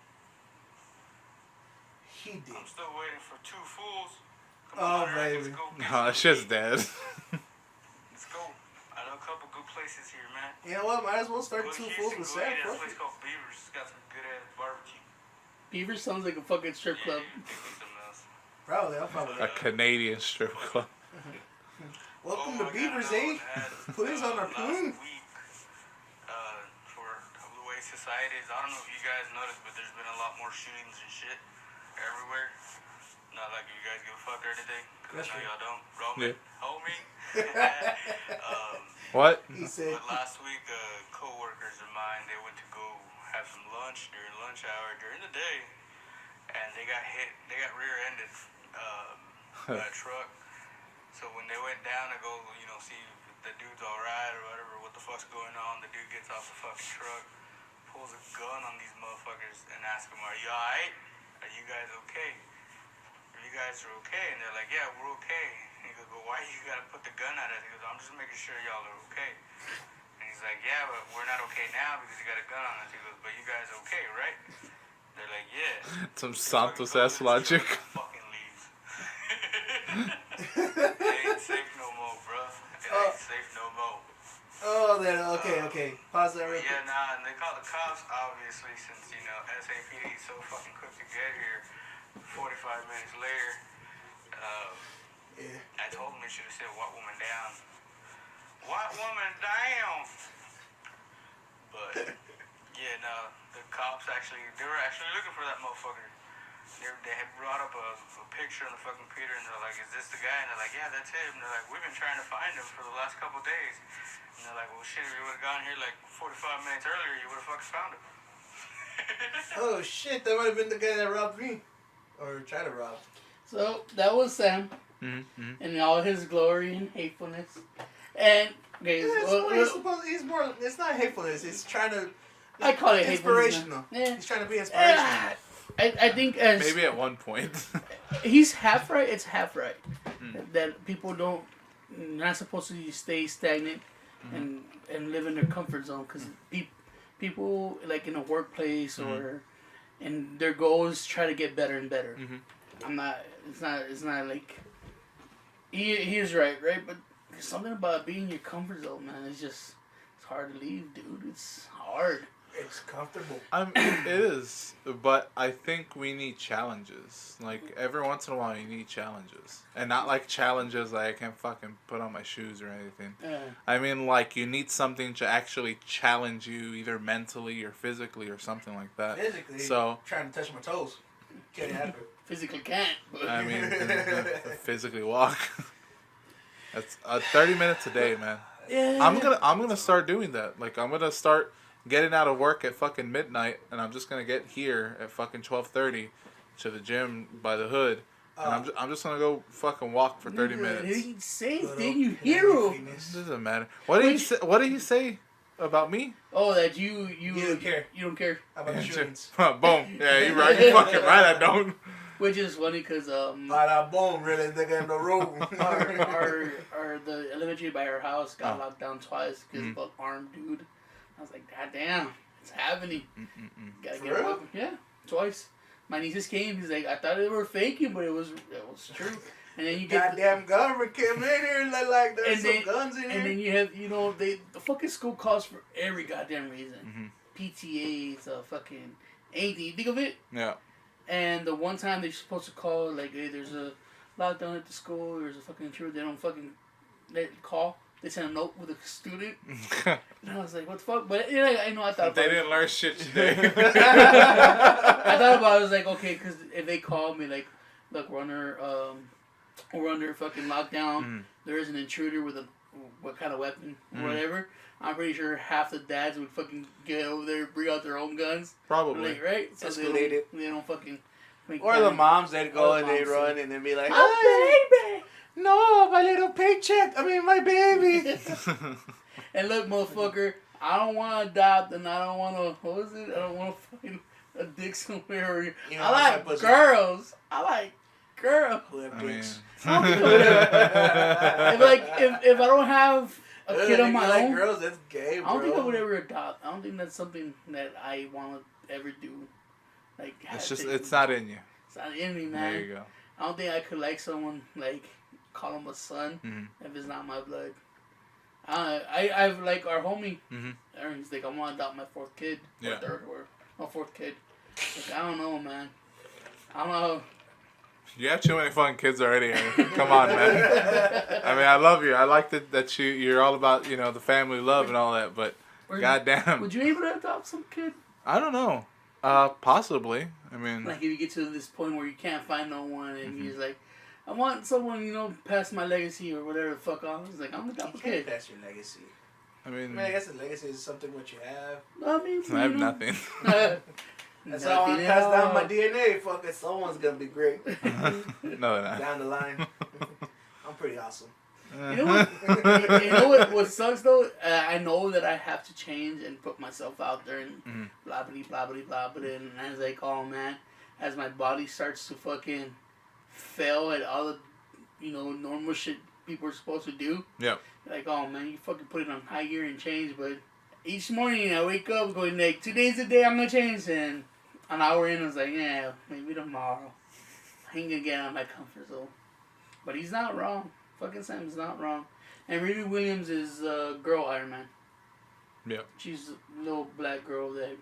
he did. I'm still waiting for Two Fools. Come Oh, on, Eric, baby. let's go. get No, some that shit's meat. dead. Let's go. I know a couple good places here, man. You know what? Might as well start Go to 2 Houston, fools with go Sam. eat at a Fuck place it. called Beavers. It's got some good ass barbecue. Beaver sounds like a fucking strip Yeah, club. you can take me something else. Probably. I'll probably. A Canadian strip club. Welcome Oh, to I got Beavers, another eh? one that had, Put his on our last plume. week, for the way society is. I don't know if you guys noticed, but there's been a lot more shootings and shit everywhere. Not like you guys give a fuck or anything. Because That's I know true. y'all don't. Roman, homie. What? He said, But last week, co-workers of mine, they went to go have some lunch during lunch hour during the day, and they got hit. They got rear-ended by a truck. So when they went down to go, see if the dude's all right or whatever, what the fuck's going on, the dude gets off the fucking truck, pulls a gun on these motherfuckers, and asks them, "Are you alright? Are you guys okay? Are you guys are okay?" And they're like, "Yeah, we're okay." And he goes, "Well, why you gotta put the gun at us?" He goes, "I'm just making sure y'all are okay." And he's like, "Yeah, but we're not okay now because you got a gun on us." He goes, "But you guys okay, right?" They're like, "Yeah." Some He Santos fucking ass goes to the logic. truck and fucking leaves. It ain't safe no more, bro. It ain't safe no more. oh, then, okay. Pause that real Yeah, quick. nah, and they called the cops, obviously, since, SAPD is so fucking quick to get here. 45 minutes later, Yeah. I told them they should have said white woman down. White woman down! But, yeah, no, the cops they were actually looking for that motherfucker. They had brought up a picture on the fucking Peter, and they're like, "Is this the guy?" And they're like, "Yeah, that's him." And they're like, "We've been trying to find him for the last couple days." And they're like, "Well, shit, if you would have gone here like 45 minutes earlier, you would have fucking found him." Oh, shit, that might have been the guy that robbed me. Or tried to rob. So that was Sam Mm-hmm. in all his glory and hatefulness. And okay, He's more, it's not hatefulness, it's trying to... I call it hatefulness. inspirational. Yeah. He's trying to be inspirational. Ah, I think as Maybe at one point. he's half right, it's half right. Mm. That people not supposed to stay stagnant and live in their comfort zone because people like in a workplace or and their goals try to get better and better. It's not like he is right, but there's something about being in your comfort zone, man. It's hard to leave, dude. It's hard. It's comfortable. It is, but I think we need challenges. Like, every once in a while, you need challenges. And not like challenges like I can't fucking put on my shoes or anything. I mean, like, you need something to actually challenge you, either mentally or physically or something like that. Physically, So, trying to touch my toes. Can't happen. Physically can't. But I mean, physically walk. That's 30 minutes a day, man. yeah. I'm gonna start doing that. Like, I'm gonna start getting out of work at fucking midnight, and I'm just gonna get here at fucking 12:30 to the gym by the hood, and I'm just gonna go fucking walk for 30 minutes. He say Little did you Henry hear him? penis. It doesn't matter. What did he say? What did he say about me? Oh, that you don't care. You don't care. How about the shootings? Boom. Yeah, you're right. You fucking right. I don't. Which is funny because Para boom, really, they in the room. our the elementary by our house got locked down twice because of an armed dude. I was like, God damn, it's happening. Gotta For get real? welcome. Yeah, twice. My nieces came. He's like, I thought they were faking, but it was true. And then you get Goddamn government came in here and like there's and some then- guns in and here. then you have the fucking school calls for every goddamn reason. PTAs, fucking anything. You think of it? Yeah. And the one time they're supposed to call, like, hey, there's a lockdown at the school, there's a fucking intruder, they don't fucking call. They send a note with a student. And I was like, what the fuck? But I thought They about didn't learn shit today. I thought about it, I was like, okay, because if they call me, like, look, we're under fucking lockdown, there is an intruder with what kind of weapon, whatever. I'm pretty sure half the dads would fucking get over there, bring out their own guns. Probably. Like, right? So Escalated. they don't fucking... make Or the panic. moms, they'd go Or and the they'd moms, run yeah. and they'd be like, Oh, baby! no, my little paycheck. I mean, my baby. And look, motherfucker, I don't want to adopt, and I don't want to... What was it? I don't want to fucking dick somewhere. You know, I my like pussy. girls. I like girls. Who have I mean, dicks. If I don't have a kid on my like own, girls, that's gay, bro. I don't think I would ever adopt. I don't think that's something that I want to ever do. Like, it's not in you. It's not in me, man. There you go. I don't think I could like someone, like, call him a son Mm-hmm. if it's not my blood. I've like our homie. Mm-hmm. He's like, I want to adopt my fourth kid, or Yeah. third, or my fourth kid. Like, I don't know, man. I don't know. You have too many fucking kids already, Aaron. Come on, man. I mean, I love you. I like that you're all about, the family love and all that, but goddamn. Would you able to adopt some kid? I don't know. Possibly. I mean, Like if you get to this point where you can't find no one and Mm-hmm. you're just like, I want someone, pass my legacy or whatever the fuck I was like, I'm the You type of can't kid. pass your legacy. I I mean, mean, I guess a legacy is something what you have. I mean, I have nothing. That's how I want to pass down my DNA. Fuck it, someone's gonna be great No, no. down the line. I'm pretty awesome. You know what? You know what sucks though? I know that I have to change and put myself out there and Mhm. blah blah blah blah blah blah. And I was like, oh man, as my body starts to fucking fail at all the, normal shit people are supposed to do. Yeah. Like, oh man, you fucking put it on high gear and change. But each morning I wake up going like, today's the day I'm gonna change. And an hour in, I was like, yeah, maybe tomorrow. I ain't gonna get out of my comfort zone. But he's not wrong. Fucking Sam's not wrong. And Riri Williams is girl Iron Man. Yeah. She's a little black girl that.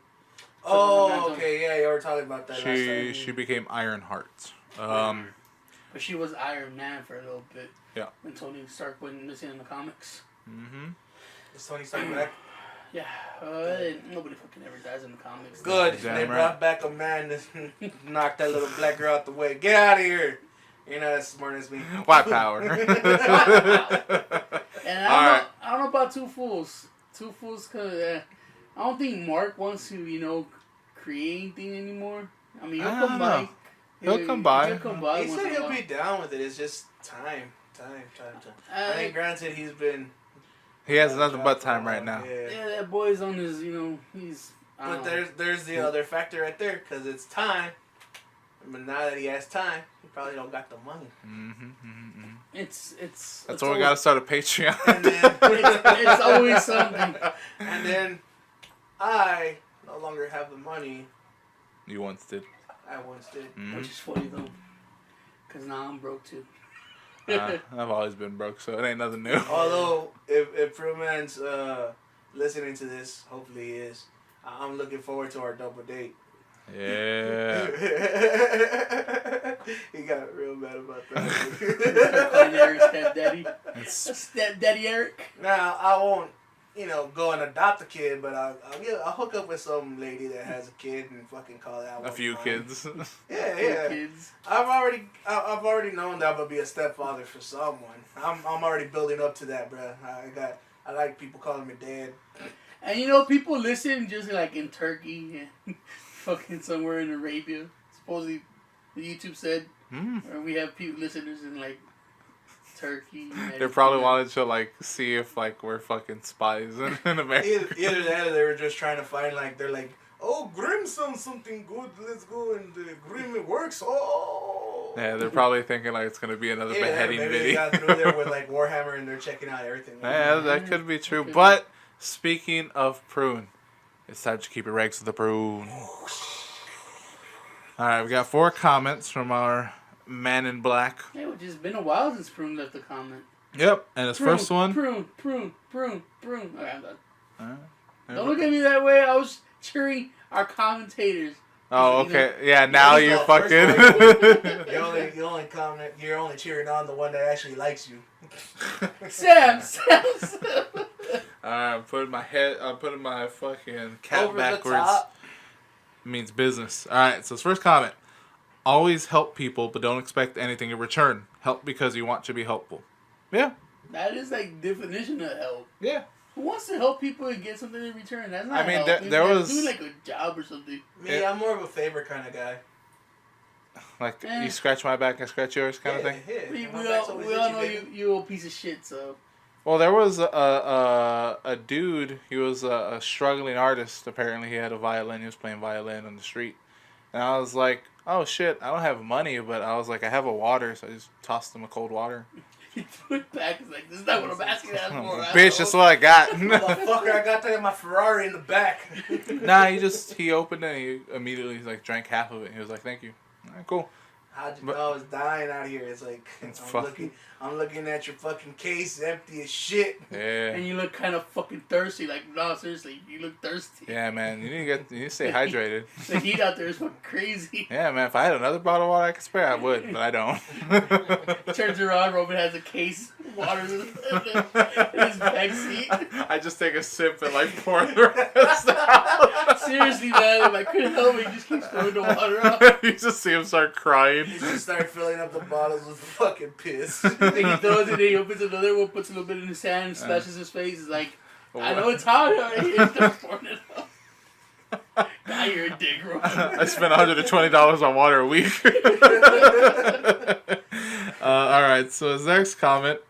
Oh, okay, yeah, you were talking about that last time. She became Ironheart. But she was Iron Man for a little bit. Yeah. When Tony Stark went missing in the comics. Mm-hmm. Is Tony Stark back? Yeah. Nobody fucking ever dies in the comics. Good. Damn They right. brought back a man to knock that little black girl out the way. Get out of here. You're not as smart as me. White power. And Alright. I don't know about Two Fools. Two Fools, cause I don't think Mark wants to, create anything anymore. I mean, he'll I come don't by. know. He'll come by. He'll come by. He once said in a he'll while. be down with it. It's just time. I mean, granted, he's been. He has nothing but time right now. Yeah. Yeah, that boy's on his, he's. I But don't know. there's the other factor right there, because it's time. But now that he has time, he probably don't got the money. Mm-hmm, mm-hmm. It's That's why we gotta start a Patreon. And then, it's always something. and then I no longer have the money You once did. I once did. Mm-hmm. Which is funny though, cause now I'm broke too. I've always been broke, so it ain't nothing new. Although, if Fruitman's listening to this, hopefully he is, I'm looking forward to our double date. Yeah. He got real mad about Calling Eric's that. stepdaddy. It's, Stepdaddy Eric. Now, I won't, go and adopt a kid, but I'll hook up with some lady that has a kid and fucking call that one a few mine. kids. Yeah. Kids. I've already known that I'm gonna be a stepfather for someone. I'm already building up to that, bruh. I like people calling me dad. And people listen just like in Turkey and fucking somewhere in Arabia. Supposedly, the YouTube said, or we have people listeners in like Turkey. They probably wanted to see if we're fucking spies in America. Either that or they were just trying to find they're like, oh, Grimm sounds something good. Let's go and Grimm it works. Oh. Yeah, they're probably thinking it's gonna be another beheading maybe they video. got through there with Warhammer and they're checking out everything. Yeah, that could be true. Okay. But speaking of prune, it's time to keep it regs with the prune. All right, we got 4 comments from our man in black. Hey, it's just been a while since Prune left a comment. Yep, and his first one. Prune. Okay, I'm done. Alright. Don't look at me that way. I was cheering our commentators. Oh, okay. Yeah, now First you're of all, fucking. You only comment. You're only cheering on the one that actually likes you. Sam. I'm putting my fucking cap Over the backwards. top. Means business. Alright, so his first comment. Always help people, but don't expect anything in return. Help because you want to be helpful. Yeah. That is definition of help. Yeah. Who wants to help people and get something in return? That's not I mean, help. there That's was- doing a job or something. Me, I'm more of a favor kind of guy. You scratch my back, I scratch yours kind of thing. Yeah. We My back's all always know itchy, baby. you a piece of shit. So Well, there was a dude. He was a struggling artist. Apparently, he had a violin. He was playing violin on the street, and I was like, "Oh shit, I don't have money," but I was like, "I have a water," so I just tossed him a cold water. he threw it back. It's like, this is not what I'm asking that for. Bitch, that's what I got. Motherfucker, I got that in my Ferrari in the back. Nah, he opened it. And he immediately drank half of it. He was like, "Thank you." All right, cool. How'd you But- know I was dying out here? It's like, It's I'm looking at your fucking case empty as shit. Yeah. And you look kind of fucking thirsty. Like, no, seriously, you look thirsty. Yeah, man. You need to stay hydrated. The heat out there is fucking crazy. Yeah, man. If I had another bottle of water I could spare, I would, but I don't. Turns around, Roman has a case of water in his back seat. I just take a sip and pour the rest out. Seriously, man, if I couldn't help it, he just keeps throwing the water out. You just see him start crying. He just started filling up the bottles with fucking piss. Then he throws it, then he opens another one, puts a little bit in his hand, splashes his face. He's like, I know it's hot out here. He starts pouring it out. Now you're a dick, bro. I spent $120 on water a week. All right, so his next comment.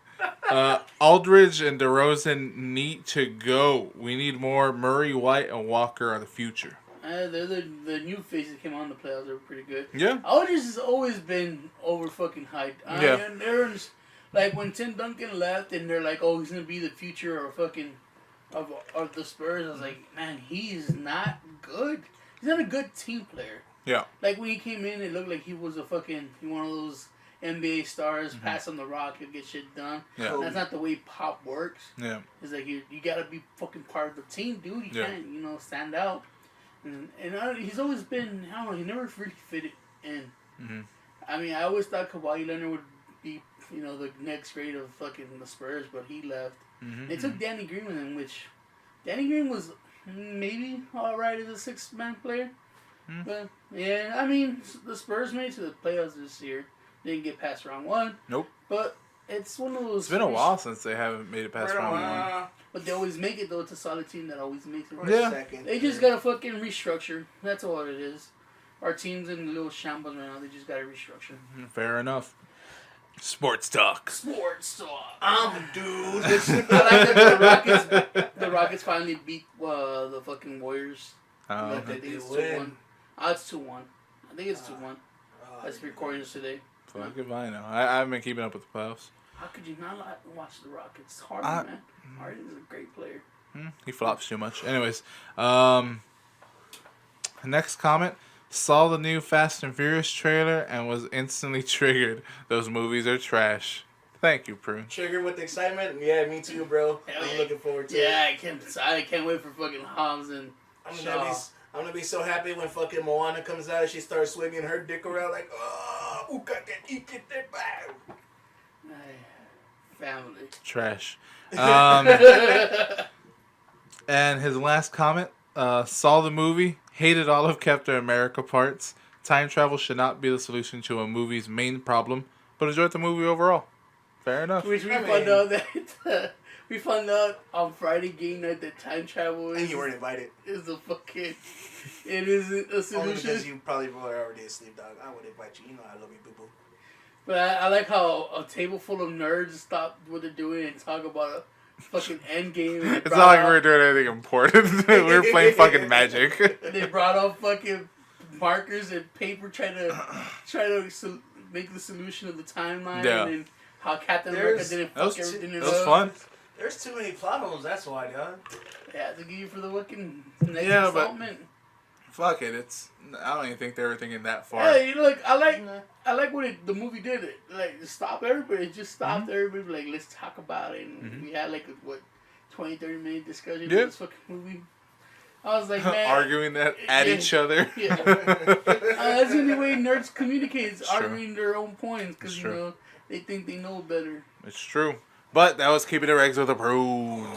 Aldridge and DeRozan need to go. We need more Murray, White, and Walker are the future. They're the new faces that came on in the playoffs. They were pretty good. Yeah. Aldridge has always been over fucking hyped. Yeah. And there's like when Tim Duncan left, and they're like, "Oh, he's gonna be the future of fucking of the Spurs." I was like, "Man, he's not good. He's not a good team player." Yeah. Like when he came in, it looked like he was one of those NBA stars. Mm-hmm. Pass on the rock, he'll get shit done. Yeah. That's not the way pop works. Yeah. It's like you gotta be fucking part of the team, dude. You Yeah. can't stand out. And he's always been, I don't know, he never really fitted in. Mm-hmm. I mean, I always thought Kawhi Leonard would be, the next grade of fucking the Spurs, but he left. Mm-hmm. They took Danny Green with him, which Danny Green was maybe alright as a six-man player. Mm. But, yeah, I mean, the Spurs made it to the playoffs this year. Didn't get past round one. Nope. But it's one of those... It's been a while since they haven't made it past round one. But they always make it, though. It's a solid team that always makes it. Yeah. They just gotta fucking restructure. That's all it is. Our team's in a little shambles right now. They just gotta restructure. Fair enough. Sports talk. Sports talk. Dude. I like that the Rockets finally beat the fucking Warriors. I think it's 2-1. Oh, it's 2-1. I think it's 2-1. That's recording this today. Fuck if I know. I haven't been keeping up with the playoffs. How could you not watch the Rockets? Harden, man. Harden's a great player. He flops too much. Anyways, next comment. Saw the new Fast and Furious trailer and was instantly triggered. Those movies are trash. Thank you, Prune. Triggered with excitement? Yeah, me too, bro. Hell I'm yeah. looking forward to it. Yeah, I can't wait for fucking Hobbs and Shaw. I'm gonna be so happy when fucking Moana comes out and she starts swinging her dick around like, oh, Family. Trash. And his last comment. Saw the movie. Hated all of Captain America parts. Time travel should not be the solution to a movie's main problem, but enjoyed the movie overall. Fair enough. Which we found out that we found out on Friday game night that time travel and you weren't invited. is a fucking. It isn't a Only solution. because you probably were already asleep, dog. I would invite you. You know I love you, boo boo. But I like how a table full of nerds stop what they're doing and talk about a fucking end game. It's not like we're doing anything important. We're playing fucking Magic. They brought out fucking markers and paper trying to make the solution of the timeline. Yeah. And then how Captain America didn't That was, fuck everything that up. was fun. There's too many plot holes, that's why, dog. Yeah, to give you for the fucking next Yeah, but- installment. Fuck it. I don't even think they were thinking that far. Hey, look, I like what the movie did. It like stop everybody. It just stopped everybody. Like, let's talk about it. And we had like a 20-30 minute discussion Yeah. of this fucking movie. I was like, man, Arguing that at Yeah. each other. Yeah. That's the only way nerds communicate. Is It's true. arguing their own points because It's you true. know they think they know better. It's true. But that was keeping the regs with a prune.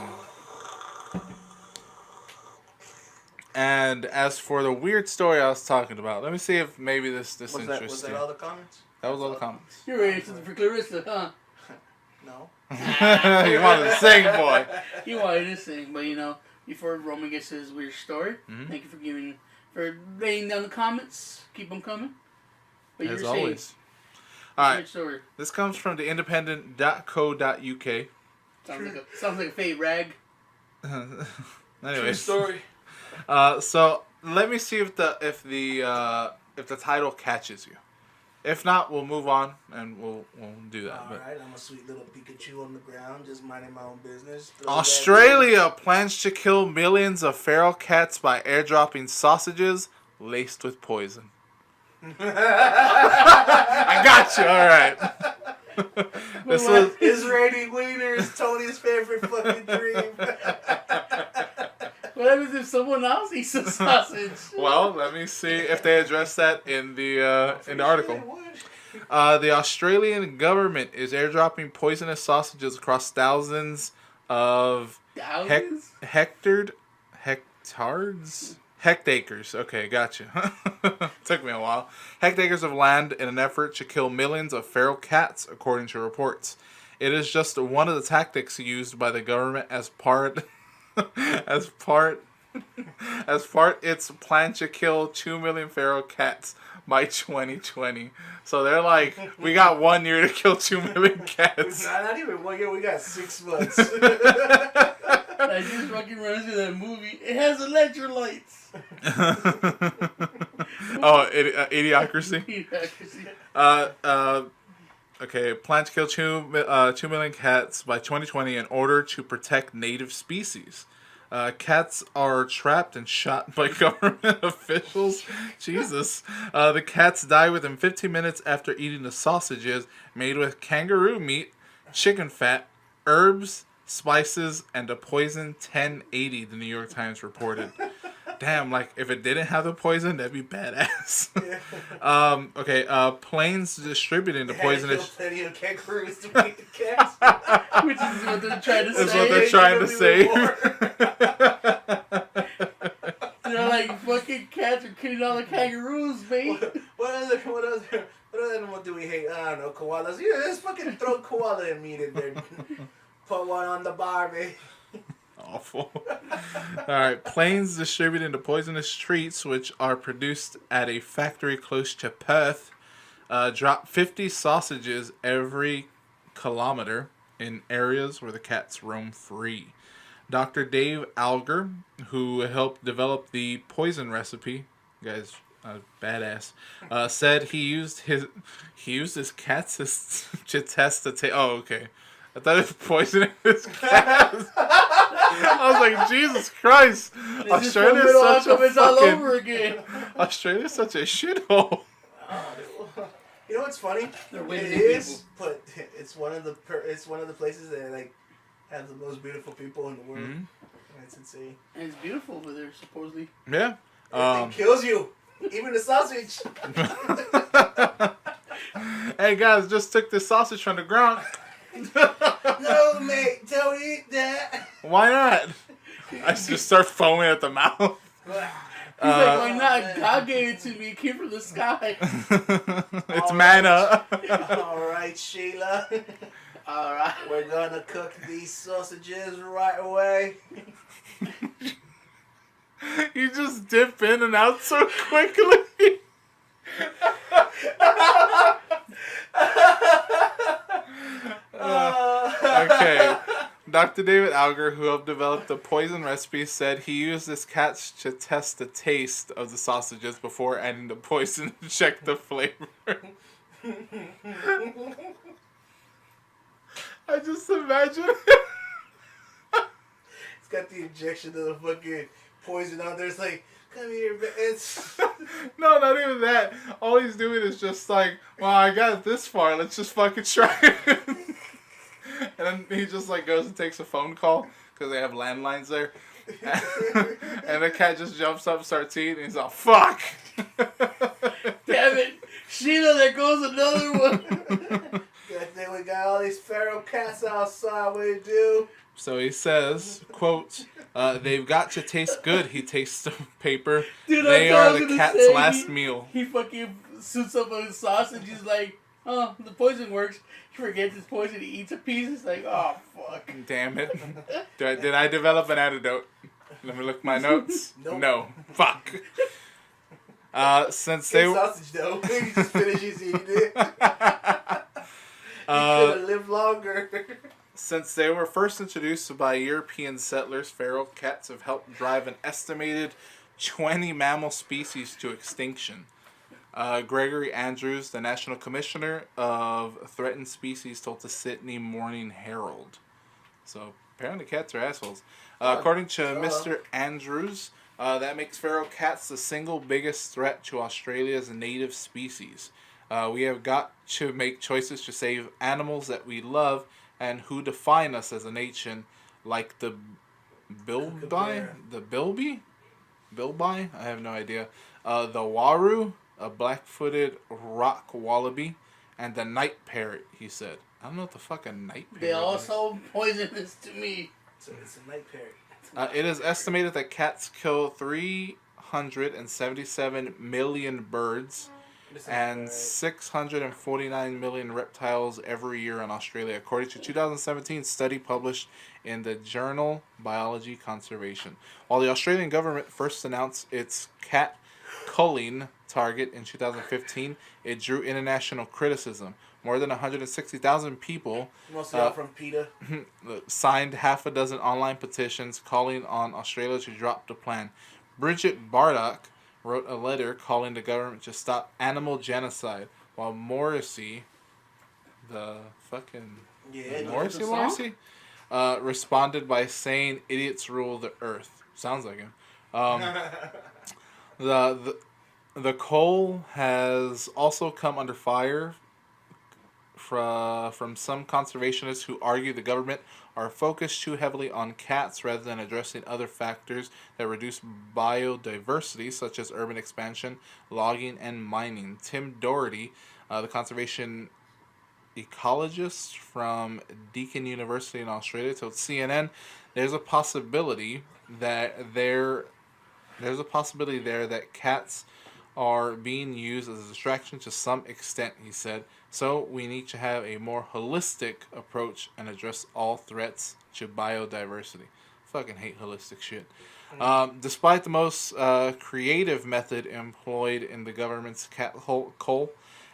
And as for the weird story I was talking about, let me see if maybe this Was interesting. that all the comments? That was all the comments. You're ready for Clarissa, huh? No. You wanted to sing, boy. You wanted to sing, but before Roman gets to his weird story, Mhm. thank you for laying down the comments. Keep them coming. But As you're always. saying, All right. weird story. This comes from the independent.co.uk. Sounds like a fake rag. True Anyways. story. So let me see if the title catches you. If not, we'll move on and we'll do that. But Alright, I'm a sweet little Pikachu on the ground, just minding my own business. Australia plans to kill millions of feral cats by airdropping sausages laced with poison. I got you. All right. This was Israeli wiener is Tony's favorite fucking dream. What happens if someone else eats a sausage? well. Let me see if they address that in the article. The Australian government is airdropping poisonous sausages across thousands of Thousands? hectares Hectares. Okay, gotcha. Took me a while. Hectares of land in an effort to kill millions of feral cats, according to reports. It is just one of the tactics used by the government as part as part its plan to kill 2 million feral cats by 2020. So they're like, we got 1 year to kill 2 million cats. Not even 1 year. We got 6 months. I just fucking reminds me of that movie. It has electrolytes. Oh, Idiocracy. Okay, plan to kill 2 million cats by 2020 in order to protect native species. Cats are trapped and shot by government officials. Jesus. The cats die within 15 minutes after eating the sausages made with kangaroo meat, chicken fat, herbs, spices, and a poison 1080, the New York Times reported. Damn, like, if it didn't have the poison, that'd be badass. Okay, planes distributing the poisonous... Plenty of kangaroos to eat the cats. Which is what they're trying to say. That's what they're trying to say. They're like, fucking cats are killing all the kangaroos, mate. What other animal do we hate? I don't know, koalas. Yeah, let's fucking throw koala meat in there. Put one on the barbie. Awful. Alright, planes distributing the poisonous treats, which are produced at a factory close to Perth, drop 50 sausages every kilometer in areas where the cats roam free. Dr. Dave Alger, who helped develop the poison recipe, guys, badass, said he used his cats to test the taste. Oh, okay. I thought it was poisoning his cats. I was like, Jesus Christ! Australia is such a fucking... all over again. Australia is such a shithole. You know what's funny? It is, but it's one of the places that like have the most beautiful people in the world. Mm-hmm. That's insane. And it's beautiful over there, supposedly. Yeah. It kills you, even the sausage. Hey guys, just took this sausage from the ground. No, mate, don't eat that. Why not? I just start foaming at the mouth. He's like, why not? God gave it to me. It came from the sky. It's manna. Alright, Sheila. Alright. We're gonna cook these sausages right away. You just dip in and out so quickly. Okay. Dr. David Alger, who helped develop the poison recipe, said he used his cats to test the taste of the sausages before adding the poison to check the flavor. I just imagine. It's got the injection of the fucking poison on there. It's like, come here, it's... No, not even that. All he's doing is just like, well, I got it this far. Let's just fucking try it. And then he just like goes and takes a phone call because they have landlines there. And the cat just jumps up, starts eating, and he's all, fuck! Damn it. Sheila, there goes another one. Good thing we got all these feral cats outside. What do you do? So he says, quote, they've got to taste good, he tastes the paper. Dude, they are the cat's last meal. He fucking suits up on his sausage. He's like, oh, the poison works. He forgets his poison. He eats a piece. It's like, oh, fuck. Damn it. Did I develop an antidote? Let me look at my notes. Nope. No. Fuck. Since Good they sausage, though. He just finishes eating it. He could have lived longer. Since they were first introduced by European settlers, feral cats have helped drive an estimated 20 mammal species to extinction. Gregory Andrews, the National Commissioner of Threatened Species, told the Sydney Morning Herald. So, apparently cats are assholes. According to Mr. Andrews, that makes feral cats the single biggest threat to Australia's native species. We have got to make choices to save animals that we love and who define us as a nation, like the bilby? The bilby? Bilby? I have no idea. The waru, a black-footed rock wallaby, and the night parrot, he said. I don't know what the fuck a night parrot They all is. so poisonous to me. So it's a night parrot. It is estimated that cats kill 3 377 million birds and 649 million reptiles every year in Australia, according to 2017 study published in the journal Biology Conservation. While the Australian government first announced its cat culling target in 2015, it drew international criticism. More than 160,000 people Mostly all from PETA. signed half a dozen online petitions calling on Australia to drop the plan. Bridget Bardock wrote a letter calling the government to stop animal genocide, while Morrissey, the fucking Yeah, Morrissey, the song? responded by saying, "Idiots rule the earth." Sounds like him. The coal has also come under fire from some conservationists who argue the government are focused too heavily on cats rather than addressing other factors that reduce biodiversity, such as urban expansion, logging, and mining. Tim Doherty, the conservation ecologist from Deakin University in Australia, told CNN, "There's a possibility there that cats are being used as a distraction to some extent," he said. "So we need to have a more holistic approach and address all threats to biodiversity." Fucking hate holistic shit. Despite the most creative method employed in the government's cat cull,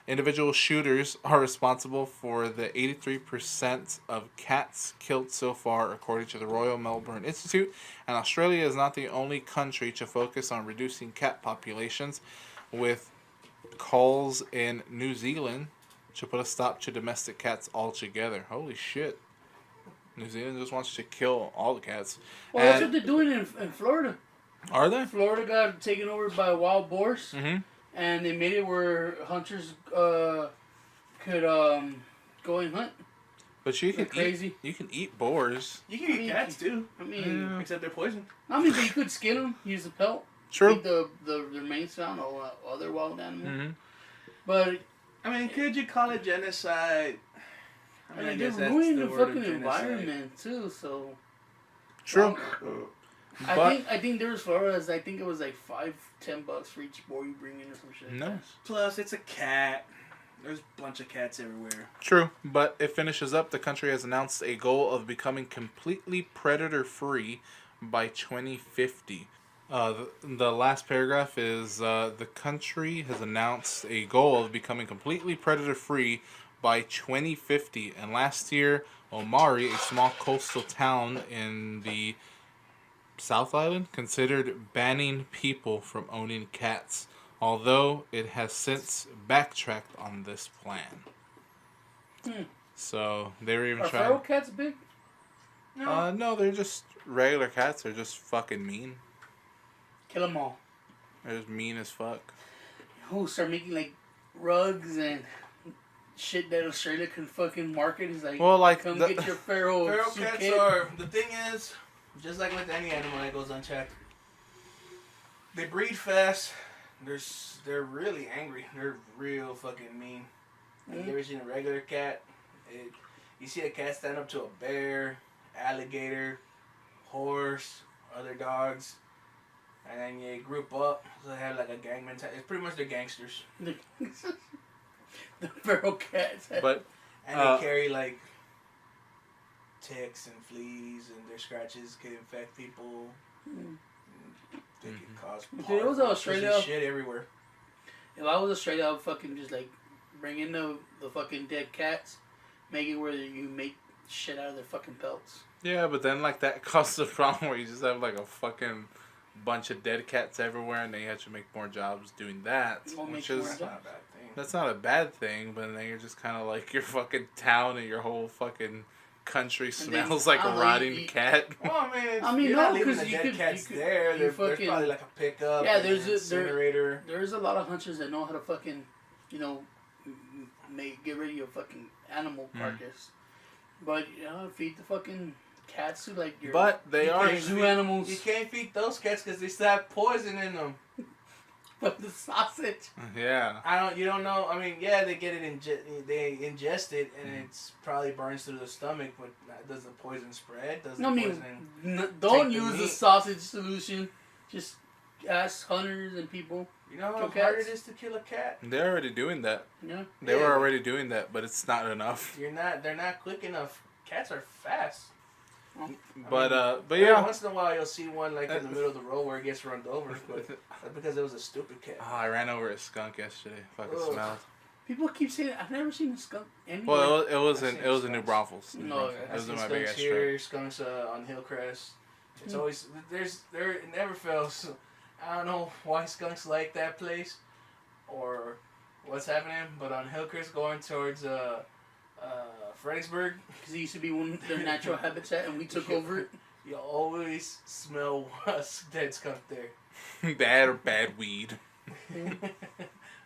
individual shooters are responsible for the 83% of cats killed so far, according to the Royal Melbourne Institute. And Australia is not the only country to focus on reducing cat populations, with calls in New Zealand to put a stop to domestic cats altogether. Holy shit. New Zealand just wants to kill all the cats. Well, that's what they're doing in Florida. Are they? Florida got taken over by wild boars, Mm-hmm. and they made it where hunters could go and hunt. But you can They're crazy. You can eat boars. You can eat cats too, I mean, except they're poison. but you could skin them, use the pelt, True. eat the remains found or other wild animal. Mm-hmm. But I mean, could you call it genocide? I mean, I they're guess that's ruining the the word of fucking genocide. environment too. So True. But I think there was Florida's. I think it was like $5-10 for each boar you bring in or some shit. no. Plus, it's a cat. There's a bunch of cats everywhere. True, but it finishes up. The country has announced a goal of becoming completely predator-free by 2050. The last paragraph is the country has announced a goal of becoming completely predator-free by 2050. And last year, Omari, a small coastal town in the South Island, considered banning people from owning cats, although it has since backtracked on this plan. So they were even Are feral trying. cats big? No, they're just regular cats. They're just fucking mean. Kill them all. They're just mean as fuck. Who start making like rugs and shit that Australia can fucking market? Is like, Well, like come the- get your feral Feral suit cats kit. are, the thing is, just like with any animal that goes unchecked, they breed fast. They're really angry. They're real fucking mean. Have you ever seen a regular cat? You see a cat stand up to a bear, alligator, horse, other dogs, and then you group up. So they have like a gang mentality. It's pretty much they're gangsters. The feral cats. But And they carry like ticks and fleas, and their scratches can infect people. They can cause Dude, it was horrible Australia. shit everywhere. If I was Australia, I would fucking just like bring in the fucking dead cats, make it where you make shit out of their fucking pelts. yeah, but then like that causes the problem where you just have like a fucking bunch of dead cats everywhere, and then you have to make more jobs doing that, Won't which make more is jobs. Not a bad thing. that's not a bad thing. But then you're just kind of like your fucking town and your whole fucking country And then, smells like I a don't know, rotting you- cat. Well, I I mean, you're no, not leaving 'cause the you dead could- cats you could- there. you There's fucking- probably like a pickup. Yeah, and there's an a- incinerator. There's a lot of hunters that know how to fucking, get rid of your fucking animal carcass. But feed the fucking cats to like your. But they are your zoo animals. You can't feed those cats because they still have poison in them. But the sausage. yeah. You don't know. I mean, yeah, they get it they ingest it and it's probably burns through the stomach, but does the poison spread? Does the I mean, poison don't take the use the meat? sausage solution. Just ask hunters and people. You know how Kill hard cats? it is to kill a cat? They're already doing that. Yeah. They were Yeah. already doing that, but it's not enough. They're not quick enough. Cats are fast. But Every yeah. once in a while you'll see one like in the middle of the road where it gets run over, but that's because it was a stupid cat. Oh, I ran over a skunk yesterday. Fucking Ugh. smelled. People keep saying I've never seen a skunk anywhere. Well, it was I've in seen it was in New skunks. Braunfels. No, yeah. It was in I've my seen big skunks ass truck. here, skunks on Hillcrest. It's Hmm. always it never fails. I don't know why skunks like that place, or what's happening, but on Hillcrest going towards Fredericksburg, Because it used to be their natural habitat, and we took over it. you always smell a dead skunk there, That or bad weed.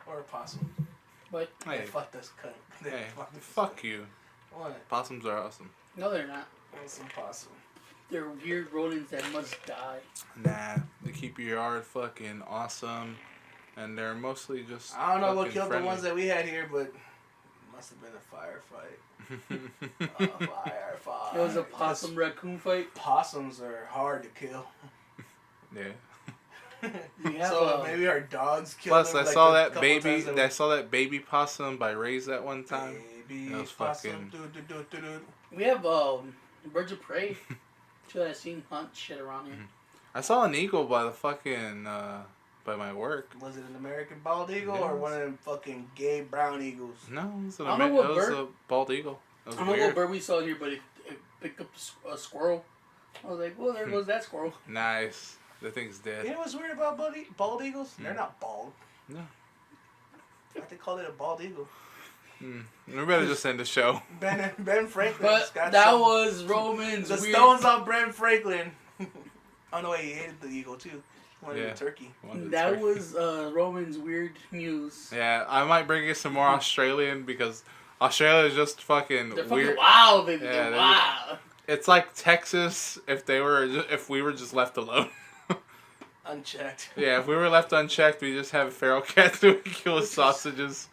or a possum. But Hey, Hey, fuck this skunk. hey, fuck you. What? Possums are awesome. no, they're not. What's some possum? They're weird rodents that must die. Nah, they keep your yard fucking awesome, and they're mostly just. I don't know what fucking killed friendly. the ones that we had here, but it must have been a firefight. A firefight. It was a possum raccoon fight. Possums are hard to kill. Yeah. We have So maybe our dogs killed Plus, them. I like saw the that couple baby. times I saw that baby possum by Ray's that one time. Baby That was possum. fucking- Do. we have birds of prey. Sure, I've seen hunt shit around here. I saw an eagle by the fucking by my work. Was it an American bald eagle Yes. or one of them fucking gay brown eagles? No, it was, an I don't know what it was bird- a bald eagle. It was I don't know what weird. bird we saw here, but it picked up a squirrel. I was like, well, there goes that squirrel. Nice. The thing's dead. You know what's weird about bald eagles? They're not bald. No. Why they call it a bald eagle? We better just end the show. Ben Franklin's But got that some- was Roman's the weird. stones on Ben Franklin. Oh no, wait, he hated the eagle too. He wanted Yeah. the turkey. That was Roman's weird news. Yeah, I might bring you some more Australian because Australia is just fucking They're fucking weird. wild, baby. Yeah, They're they're wild. It's like Texas if we were just left alone. Unchecked. Yeah, if we were left unchecked, we just have feral cats that we kill with sausages.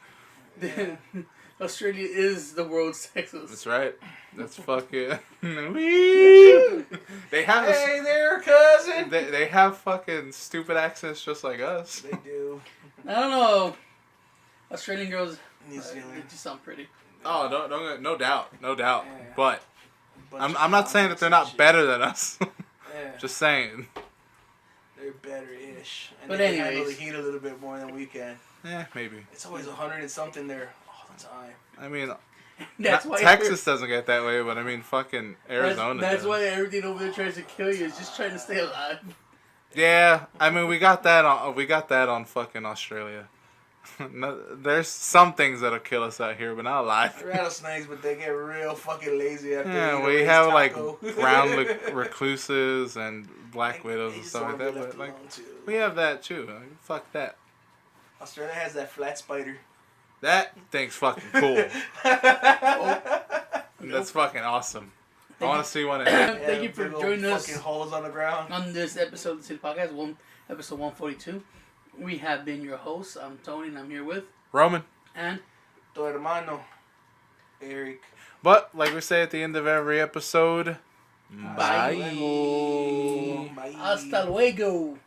Australia is the world's Texas. That's right. That's fucking. Wee! They have this, Hey there, cousin. they have fucking stupid accents just like us. They do. I don't know. Australian girls, New they Zealand. just sound pretty. Oh, no doubt. Yeah. But Bunch I'm of not saying that they're comments not and better than us. shit. Yeah. Just saying. They're better-ish. And But they can handle the anyways. heat a little bit more than we can. Yeah, maybe. It's always 100 and something there all the time. I mean, That's not- why Texas doesn't get that way, but I mean, fucking Arizona. That's does. why everything over there tries to kill you. Is just trying to stay alive. Yeah, I mean, we got that on fucking Australia. No, there's some things that'll kill us out here, but not alive. Rattlesnakes, but they get real fucking lazy after Yeah, eating a we raised have like taco. brown recluses and black widows They and just stuff like wanna that, be left but like alone, too. we have that too. Like, fuck that. Australia has that flat spider. That thing's fucking cool. That's fucking awesome. I want to see one in that. Thank you for big old joining us Fucking holes on the ground. on this episode of the City Podcast, episode 142. We have been your hosts. I'm Tony, and I'm here with Roman. and Tu hermano, Eric. But like we say at the end of every episode, Bye. Luego. Bye. hasta luego.